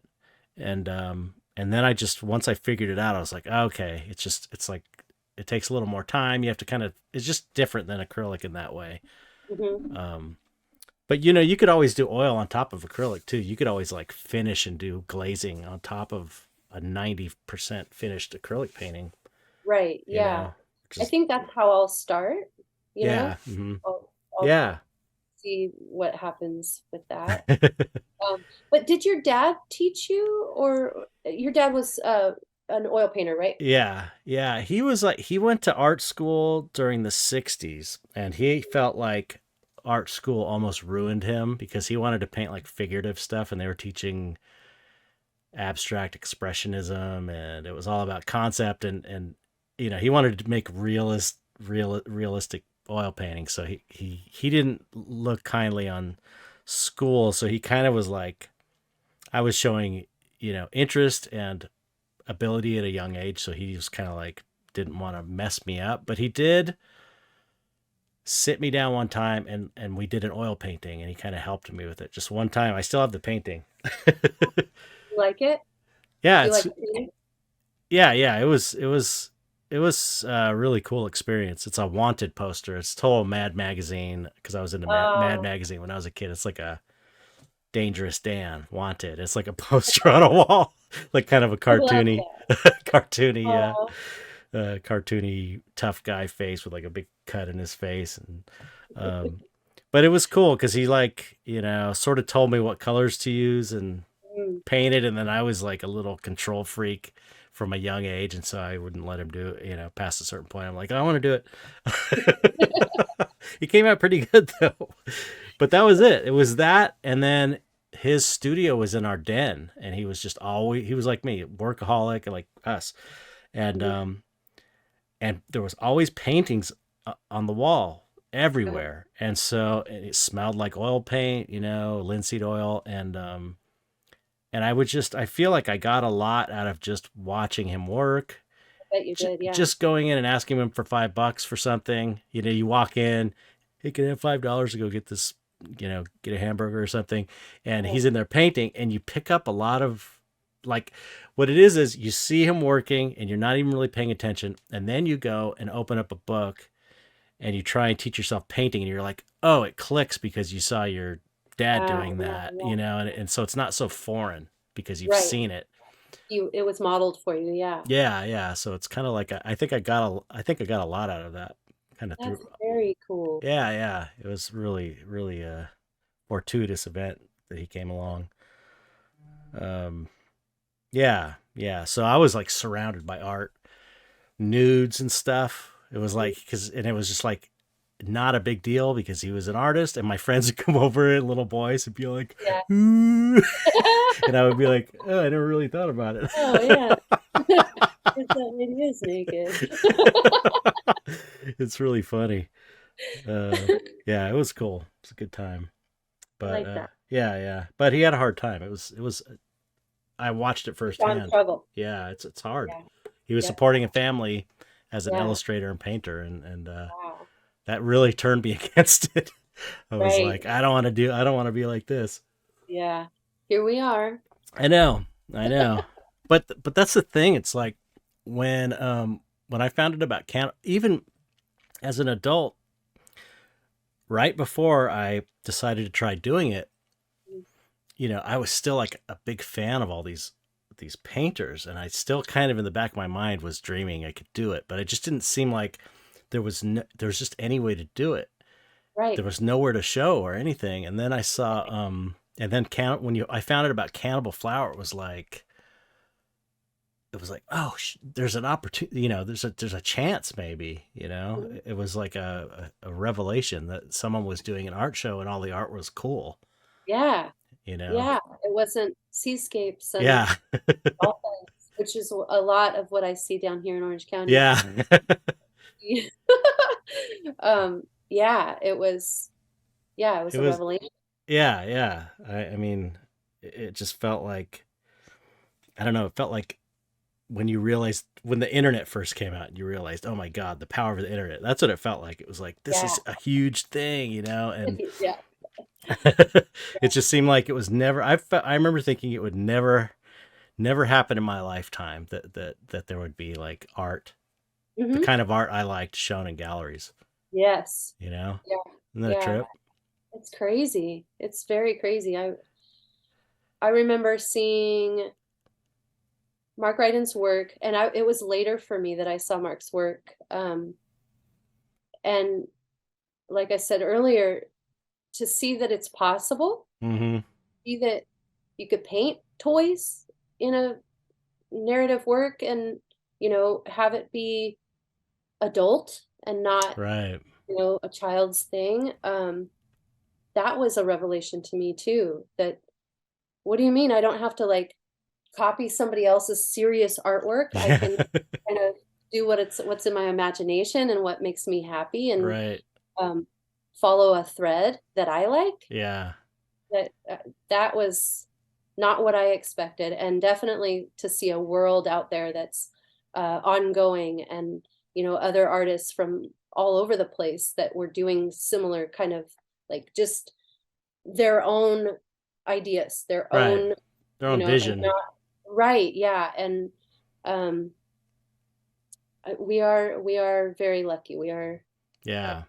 And then I just once I figured it out, I was like, okay, it's like it takes a little more time. You have to kind of it's just different than acrylic in that way. Hmm. Um but you could always do oil on top of acrylic too. You could always like finish and do glazing on top of a 90% finished acrylic painting, Right. Yeah. which I is think that's how I'll start, you know. yeah, I'll yeah. see what happens with that. But did your dad teach you, or your dad was an oil painter, right? Yeah, yeah. He went to art school during the 60s, and he felt like art school almost ruined him because he wanted to paint like figurative stuff, and they were teaching abstract expressionism, and it was all about concept, and he wanted to make realistic oil paintings. So he didn't look kindly on school, so he kind of was like I was showing interest and ability at a young age, so he was kind of like didn't want to mess me up, but he did sit me down one time and we did an oil painting, and he kind of helped me with it just one time. I still have the painting. You like it? Yeah, Do you it's like painting? yeah, it was a really cool experience. It's a Wanted poster. It's total Mad Magazine because I was into Mad Oh, Magazine when I was a kid. It's like a Dangerous Dan Wanted. It's like a poster on a wall, like kind of a I love cartoony, that. cartoony, Oh, cartoony tough guy face with like a big cut in his face, and um, but it was cool because he like sort of told me what colors to use and mm. painted, and then I was like a little control freak from a young age, and so I wouldn't let him do it. Past a certain point, I'm like, I want to do it. He came out pretty good though, but that was it. It was that, and then his studio was in our den, and he was just always, he was like me, workaholic, like us. And Mhm. and there was always paintings on the wall Uh-huh. everywhere. And so and it smelled like oil paint, linseed oil. And I feel like I got a lot out of just watching him work. I bet you did, yeah. Just going in and asking him for $5 for something. You walk in, hey, can I have $5 to go get this, get a hamburger or something? And Uh-huh. he's in there painting, and you pick up a lot of, like, what it is you see him working and you're not even really paying attention. And then you go and open up a book and you try and teach yourself painting, and you're like, oh, it clicks because you saw your dad Wow, doing yeah, that, yeah. and so it's not so foreign because you've Right. seen it. It was modeled for you, yeah. Yeah, yeah. So it's kind of like I think I got a lot out of that kind of through. That's very cool. Yeah, yeah. It was really, really a fortuitous event that he came along. Um, yeah, yeah. So I was like surrounded by art, nudes and stuff. It was like and it was just like not a big deal because he was an artist, and my friends would come over, and little boys would be like, Yeah. ooh, and I would be like, oh, I never really thought about it. Oh, yeah. It's that it is naked. It's really funny. Yeah, it was cool. It's a good time. I But like that. yeah, yeah. But he had a hard time. It was. I watched it John firsthand. struggle. Yeah, it's hard. Yeah. He was Yeah. supporting a family as an Yeah. illustrator and painter, and Wow. that really turned me against it. I was Right. like, I don't want to be like this. Yeah. Here we are. I know, I know. But that's the thing. It's like when I found out about even as an adult, right before I decided to try doing it, I was still like a big fan of all these painters, and I still kind of in the back of my mind was dreaming I could do it, but it just didn't seem like there was just any way to do it. There Right. was nowhere to show or anything. And then I saw and then I found out about Cannibal Flower, it was like, oh, there's an opportunity, there's a chance, maybe, Mhm. it was like a revelation that someone was doing an art show and all the art was cool, Yeah. you know. Yeah. It wasn't seascapes and Yeah. dolphins, which is a lot of what I see down here in Orange County. Yeah. Yeah, it was It a was, revelation. yeah, yeah. I mean, it just felt like, I don't know, it felt like when the internet first came out, and you realized, oh my God, the power of the internet. That's what it felt like. It was like, this Yeah. is a huge thing, and Yeah. it just seemed like it was never, I remember thinking it would never happen in my lifetime that there would be like art, the Hmm. kind of art I liked shown in galleries, Yes. you know? Yeah. Isn't that a Yeah. trip? It's crazy. It's very crazy. I remember seeing Mark Ryden's work, and it was later for me that I saw Mark's work. And like I said earlier, to see that it's possible, Mm-hmm. see that you could paint toys in a narrative work and, have it be adult and not, Right. a child's thing. That was a revelation to me too. That what do you mean I don't have to like copy somebody else's serious artwork? I Yeah. can kind of do what's in my imagination and what makes me happy and Right. um, follow a thread that I like. Yeah. That was not what I expected, and definitely to see a world out there that's ongoing, and other artists from all over the place that were doing similar kind of like just their own ideas, their Right. own, Their own and vision. not right, yeah, and um, we are very lucky. We are uh, Yeah.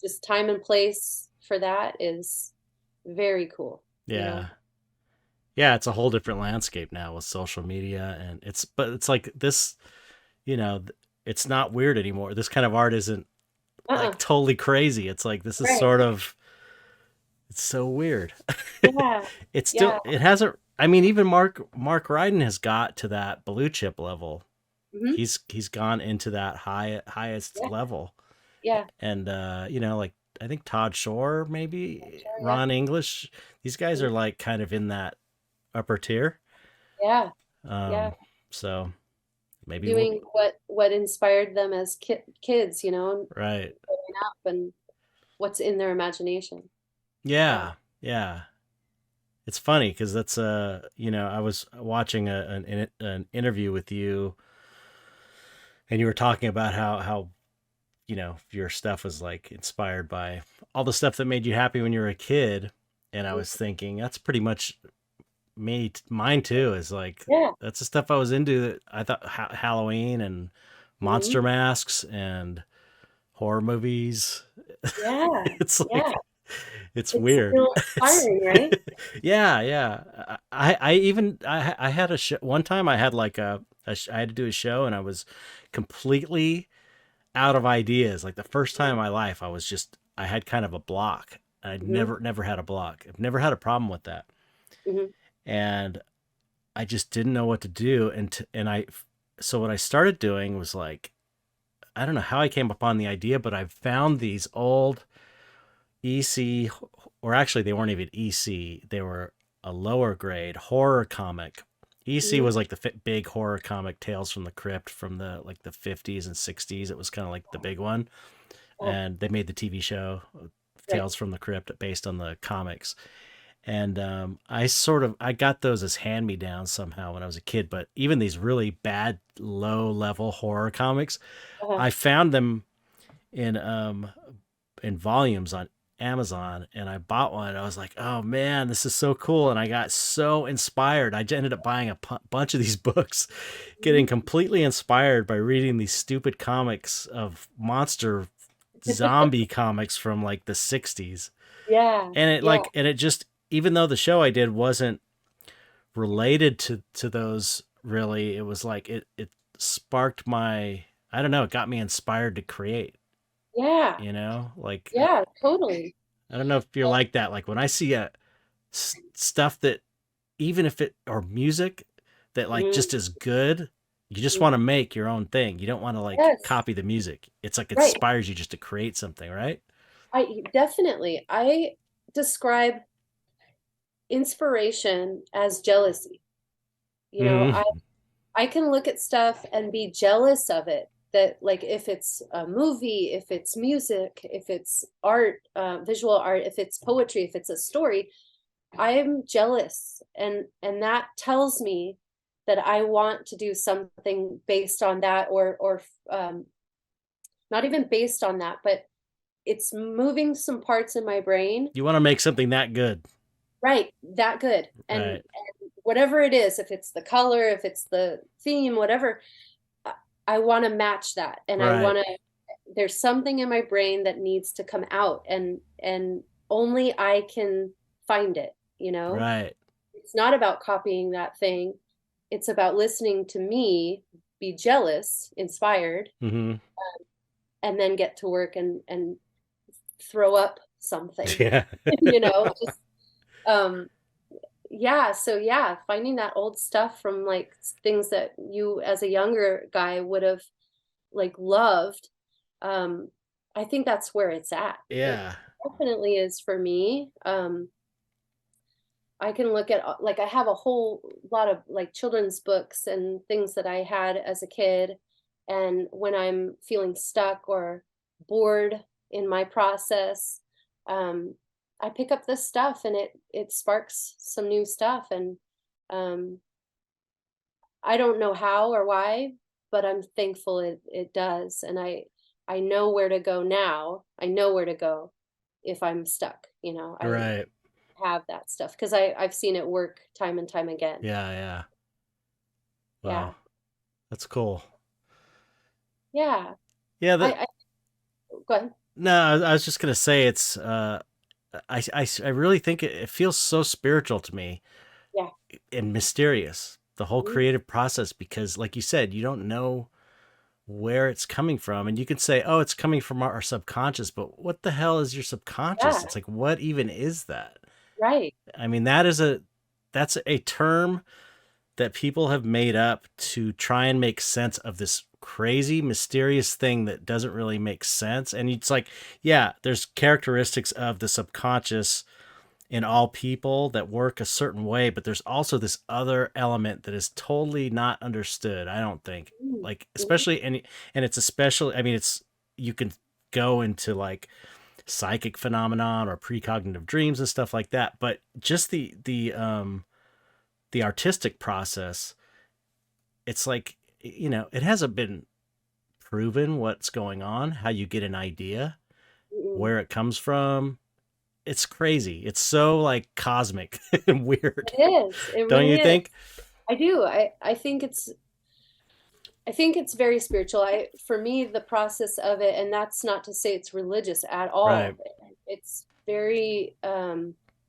just time and place for that is very cool. Yeah. Yeah, it's a whole different landscape now with social media, and but it's like this, you know, it's not weird anymore. This kind of art isn't like Uh-uh. totally crazy. It's like this is Right. sort of, it's so weird. Yeah. It's Yeah. still, it hasn't, I mean, even Mark Ryden has got to that blue chip level. Hmm. He's gone into that highest Yeah. level. Yeah. And like I think Todd Shore, maybe Sure, yeah. Ron English. These guys are like kind of in that upper tier. Yeah. Yeah. Um, so maybe we'll, Doing what inspired them as kids, right. growing up and what's in their imagination. Yeah. Yeah. Yeah. It's funny because that's I was watching an interview with you, and you were talking about how your stuff was like inspired by all the stuff that made you happy when you were a kid, and I Mhm. was thinking that's pretty much mine too. Is like Yeah. that's the stuff I was into. That I thought Halloween and Hmm. monster masks and horror movies. Yeah. It's Yeah. like it's It's weird. real It's inspiring, right? yeah, yeah. I even I had a show one time. I had like I had to do a show, and I was completely out of ideas. Like the first time in my life, I had kind of a block. I'd Hmm. never had a block. I've never had a problem with that, Hmm. and I just didn't know what to do. So what I started doing was like, I don't know how I came upon the idea, but I found these old EC, or actually they weren't even EC. They were a lower grade horror comic. EC Hmm. was like the big horror comic Tales from the Crypt from the like the 50s and 60s. It was kind of like the big one. Oh, And they made the TV show right. Tales from the Crypt based on the comics. And I got those as hand me downs somehow when I was a kid. But even these really bad low level horror comics, Uh-huh. I found them in volumes on Amazon, and I bought one. I was like, "Oh man, this is so cool!" And I got so inspired. I ended up buying a bunch of these books, getting Mhm. completely inspired by reading these stupid comics of monster zombie comics from like the 60s. Yeah. And Yeah. it just, even though the show I did wasn't related to those really, it was like it sparked my, I don't know, it got me inspired to create, Yeah. like Yeah. Totally. I don't know if you're like that. Like when I see stuff that, even if it, or music that like Hmm. just is good, you just Hmm. want to make your own thing. You don't want to like Yes. copy the music. It's like it Right. inspires you just to create something, right? I describe inspiration as jealousy. You know, I Mm-hmm. I can look at stuff and be jealous of it. That like if it's a movie, if it's music, if it's art, visual art, if it's poetry, if it's a story, I'm jealous, and that tells me that I want to do something based on that, or not even based on that, but it's moving some parts in my brain. You want to make something that good, Right, that good. And right? whatever it is, if it's the color, if it's the theme, whatever, I, I want to match that. And I Right, want to, there's something in my brain that needs to come out, and only I can find it, you know? right. It's not about copying that thing. It's about listening to me be jealous, inspired, Mm-hmm. and then get to work and throw up something, Yeah. just um yeah, so yeah, finding that old stuff from like things that you as a younger guy would have like loved. um I think that's where it's at. It Yeah. definitely is for me. I can look at like I have a whole lot of like children's books and things that I had as a kid, and when I'm feeling stuck or bored in my process, um, I pick up this stuff and it sparks some new stuff, and um, I don't know how or why, but I'm thankful it does, and I know where to go now. I know where to go if I'm stuck. I Right. have that stuff because I've seen it work time and time again. Yeah, yeah. Yeah. Wow. That's cool. Yeah. Yeah, I go ahead. no, I was just gonna say it's I really think it feels so spiritual to me Yeah. and mysterious, the whole Mhm. creative process, because like you said, you don't know where it's coming from, and you can say, oh, it's coming from our subconscious, but what the hell is your subconscious? Yeah. It's like, what even is that? Right. I mean, that's a term that people have made up to try and make sense of this crazy, mysterious thing that doesn't really make sense. And it's like, yeah, there's characteristics of the subconscious in all people that work a certain way, but there's also this other element that is totally not understood, I don't think. Mm, Like, mhm, especially, and it's especially, I mean, it's, you can go into like psychic phenomenon or precognitive dreams and stuff like that, but just the artistic process, it's like, it hasn't been proven what's going on, how you get an idea, mm. where it comes from. It's crazy. It's so like cosmic and weird. It is. It Don't really you is. think? I do. I think it's very spiritual. For me, the process of it, and that's not to say it's religious at Right. all. It's very,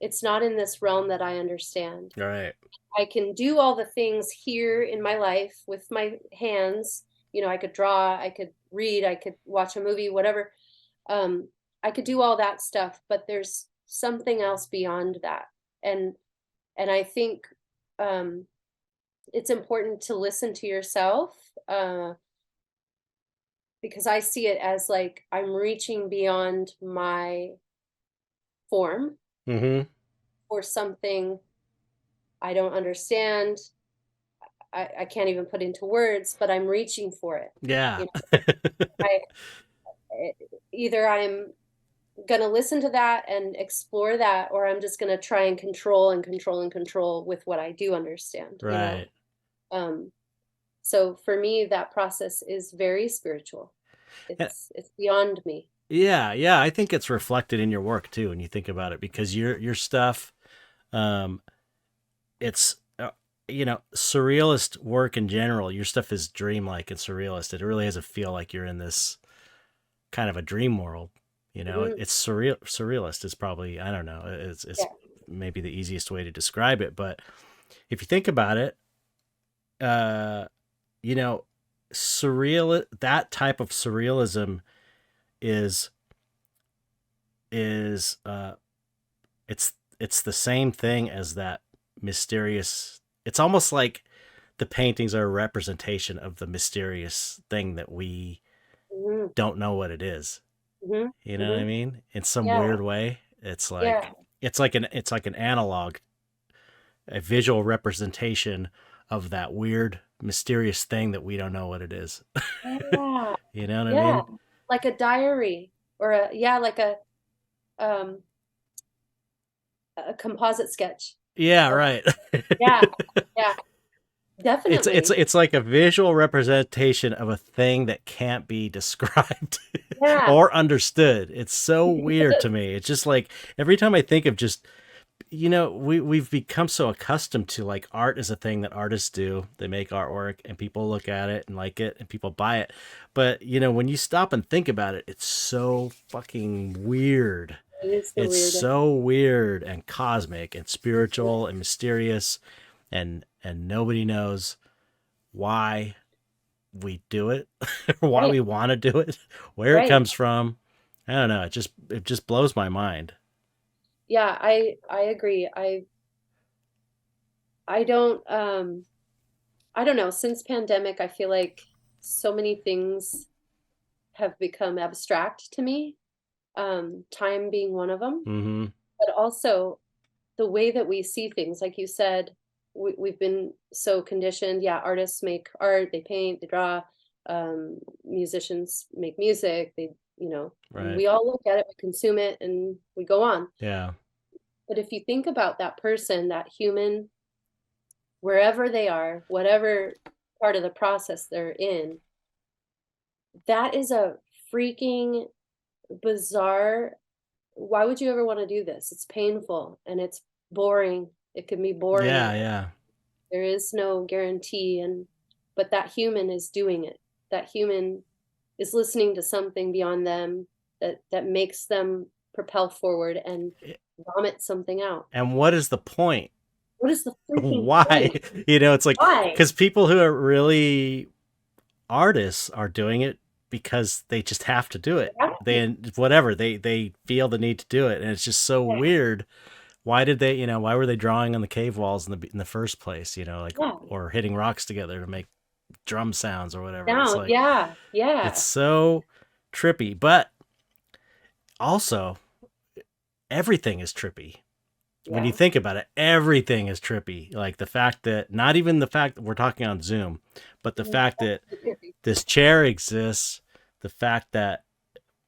it's not in this realm that I understand. Right. I can do all the things here in my life with my hands. You know, I could draw, I could read, I could watch a movie, whatever. Um, I could do all that stuff, but there's something else beyond that. And and I think um, it's important to listen to yourself, because I see it as like I'm reaching beyond my form Mm-hmm. for something I don't understand. I can't even put into words, but I'm reaching for it. Yeah. You know, either I'm gonna listen to that and explore that, or I'm just gonna try and control and control and control with what I do understand, you know? Right. Um, so for me, that process is very spiritual. And It's beyond me. yeah, yeah, I think it's reflected in your work too when you think about it, because your stuff, um it's surrealist work in general. Your stuff is dreamlike and surrealist. It really has a feel like you're in this kind of a dream world. Mhm. It's surrealist is probably, I don't know, it's Yeah. maybe the easiest way to describe it. But if you think about it, uh, you know, that type of surrealism is is it's the same thing as that mysterious. It's almost like the paintings are a representation of the mysterious thing that we Mhm. don't know what it is. Mhm. You know what I Mhm. mean? In some Yeah. weird way, it's Yeah. like it's like an analog, a visual representation of that weird, mysterious thing that we don't know what it is. Yeah. You know what I Yeah. mean? Like a diary or like um a composite sketch Yeah, of right. yeah. Yeah. it's it's Definitely. it's like a visual representation of a thing that can't be described Yeah. or understood. It's so weird to me. It's just like every time I think of just, we've become so accustomed to like art is a thing that artists do. They make artwork and people look at it and like it and people buy it. But when you stop and think about it, it's so fucking weird. It is the It's weirdest. so weird and cosmic and spiritual and mysterious, and nobody knows why we do it, or why Right. we want to do it, where it Right. comes from. I don't know. It just blows my mind. Yeah, I agree. I don't I don't know, since pandemic I feel like so many things have become abstract to me. Time being one of them, Mm-hmm. but also the way that we see things, like you said, we've been so conditioned. Yeah, artists make art, they paint, they draw, musicians make music, and Right. we all look at it, we consume it, and we go on. Yeah. But if you think about that person, that human, wherever they are, whatever part of the process they're in, that is a freaking bizarre. Why would you ever want to do this? It's painful and it's boring. It can be Yeah. boring. Yeah. There is no guarantee, but that human is doing it. That human is listening to something beyond them that makes them propel forward and vomit something out. And what is the point? What is the freaking Why? point? It's like, Why? because people who are really artists are doing it because they just have to do it. They whatever they feel the need to do it, and it's just so Yeah, weird. Why did they? Why were they drawing on the cave walls in the first place? Like, yeah, or hitting rocks together to make drum sounds or whatever. It's Now, like, yeah, it's yeah, so trippy, but also everything is trippy. When you yeah. think about it, everything is trippy. Like the fact that, not even the fact that we're talking on Zoom, but the Mhm. fact that this chair exists, the fact that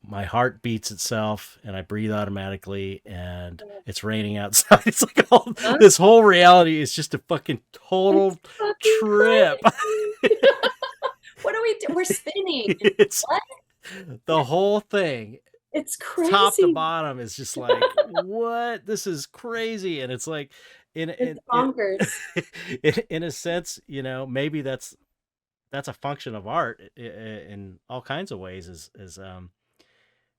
my heart beats itself and I breathe automatically and it's raining outside. It's like Huh? this whole reality is just a fucking total It's fucking trip. crazy. What are we do? We're spinning. It's What? the whole thing, It's top to crazy. bottom, is just like, what? This is crazy. And it's like, It's bonkers. in a sense, maybe that's a function of art in all kinds of ways,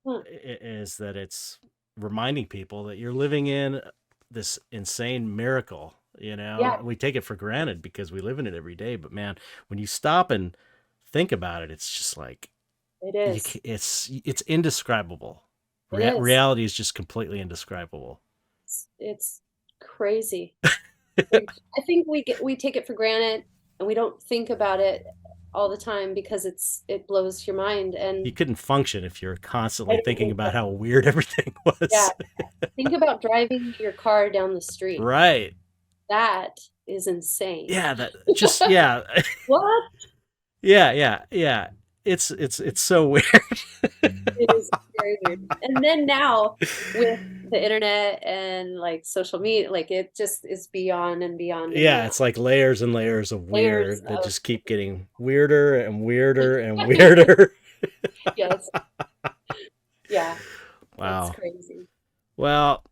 Huh. is that it's reminding people that you're living in this insane miracle. Yeah, We take it for granted because we live in it every day, but man, when you stop and think about it, it's just like, it is. it's indescribable. It is. Reality is just completely indescribable. It's crazy. I think we take it for granted and we don't think about it all the time because it blows your mind. And You couldn't function if you're I constantly don't thinking think about that, how weird everything yeah, was. think about driving your car down the street. Right. That is insane. Yeah, that just yeah. What? Yeah. It's so weird. It is very weird. And then now with the internet and like social media, like it just is beyond and beyond and Yeah, beyond. it's like layers and layers of Layers weird that of, just keep getting weirder and weirder and weirder. yes. Yeah, it's Wow. crazy. Well,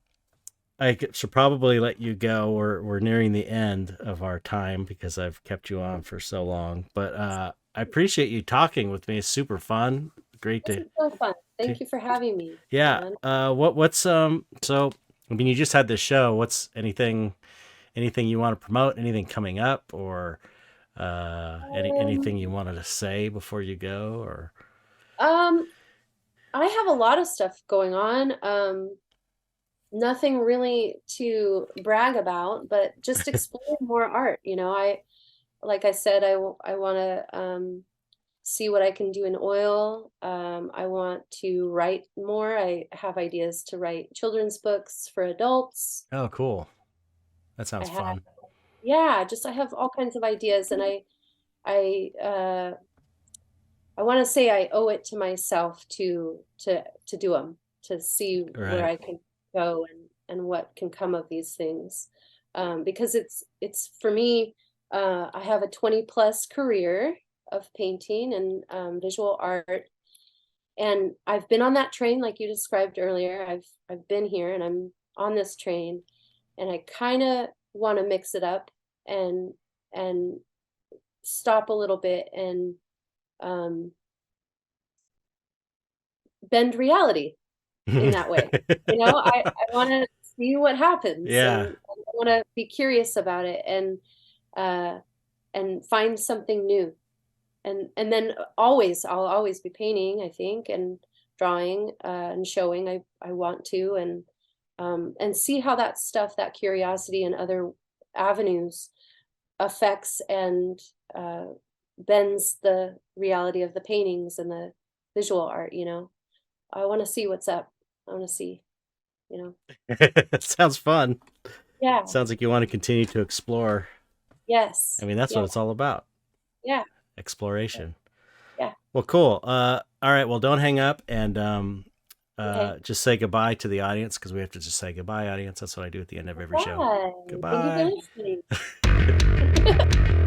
I should probably let you go. We're nearing the end of our time because I've kept you on for so long. But I appreciate you talking with me. It's super fun. Great This to, is so fun. to Thank you for having me, yeah. man. What's so I mean, you just had this show. What's anything you want to promote? Anything coming up, or anything you Um, wanted to say before you go, or um, I have a lot of stuff going on. Nothing really to brag about, but just exploring more art. Like I said, I want to see what I can do in oil. I want to write more. I have ideas to write children's books for adults. oh, cool. That I sounds have, fun. yeah, just I have all kinds of ideas, and I I want to say I owe it to myself to do them, to see where Right. I can go and what can come of these things. Because it's for me, I have a 20 plus career of painting and visual art, and I've been on that train like you described earlier. I've been here and I'm on this train, and I kind of want to mix it up and stop a little bit and um, bend reality in that way. I want to see what happens, Yeah. and I want to be curious about it uh, and find something new. And then I'll always be painting, I think, and drawing and showing. I want to and see how that stuff, that curiosity and other avenues affects and uh, bends the reality of the paintings and the visual art. I want to see what's up. I want to see, you know. Sounds fun. Yeah. Sounds like you want to continue to explore. I Yes. mean, that's Yeah. what it's all about. Yeah. Exploration. Yeah. Well, cool. All right. Well, don't hang up and Okay. just say goodbye to the audience because we have to just say goodbye, audience. That's what I do at the end of every show. Bye. Thank you for Goodbye. listening.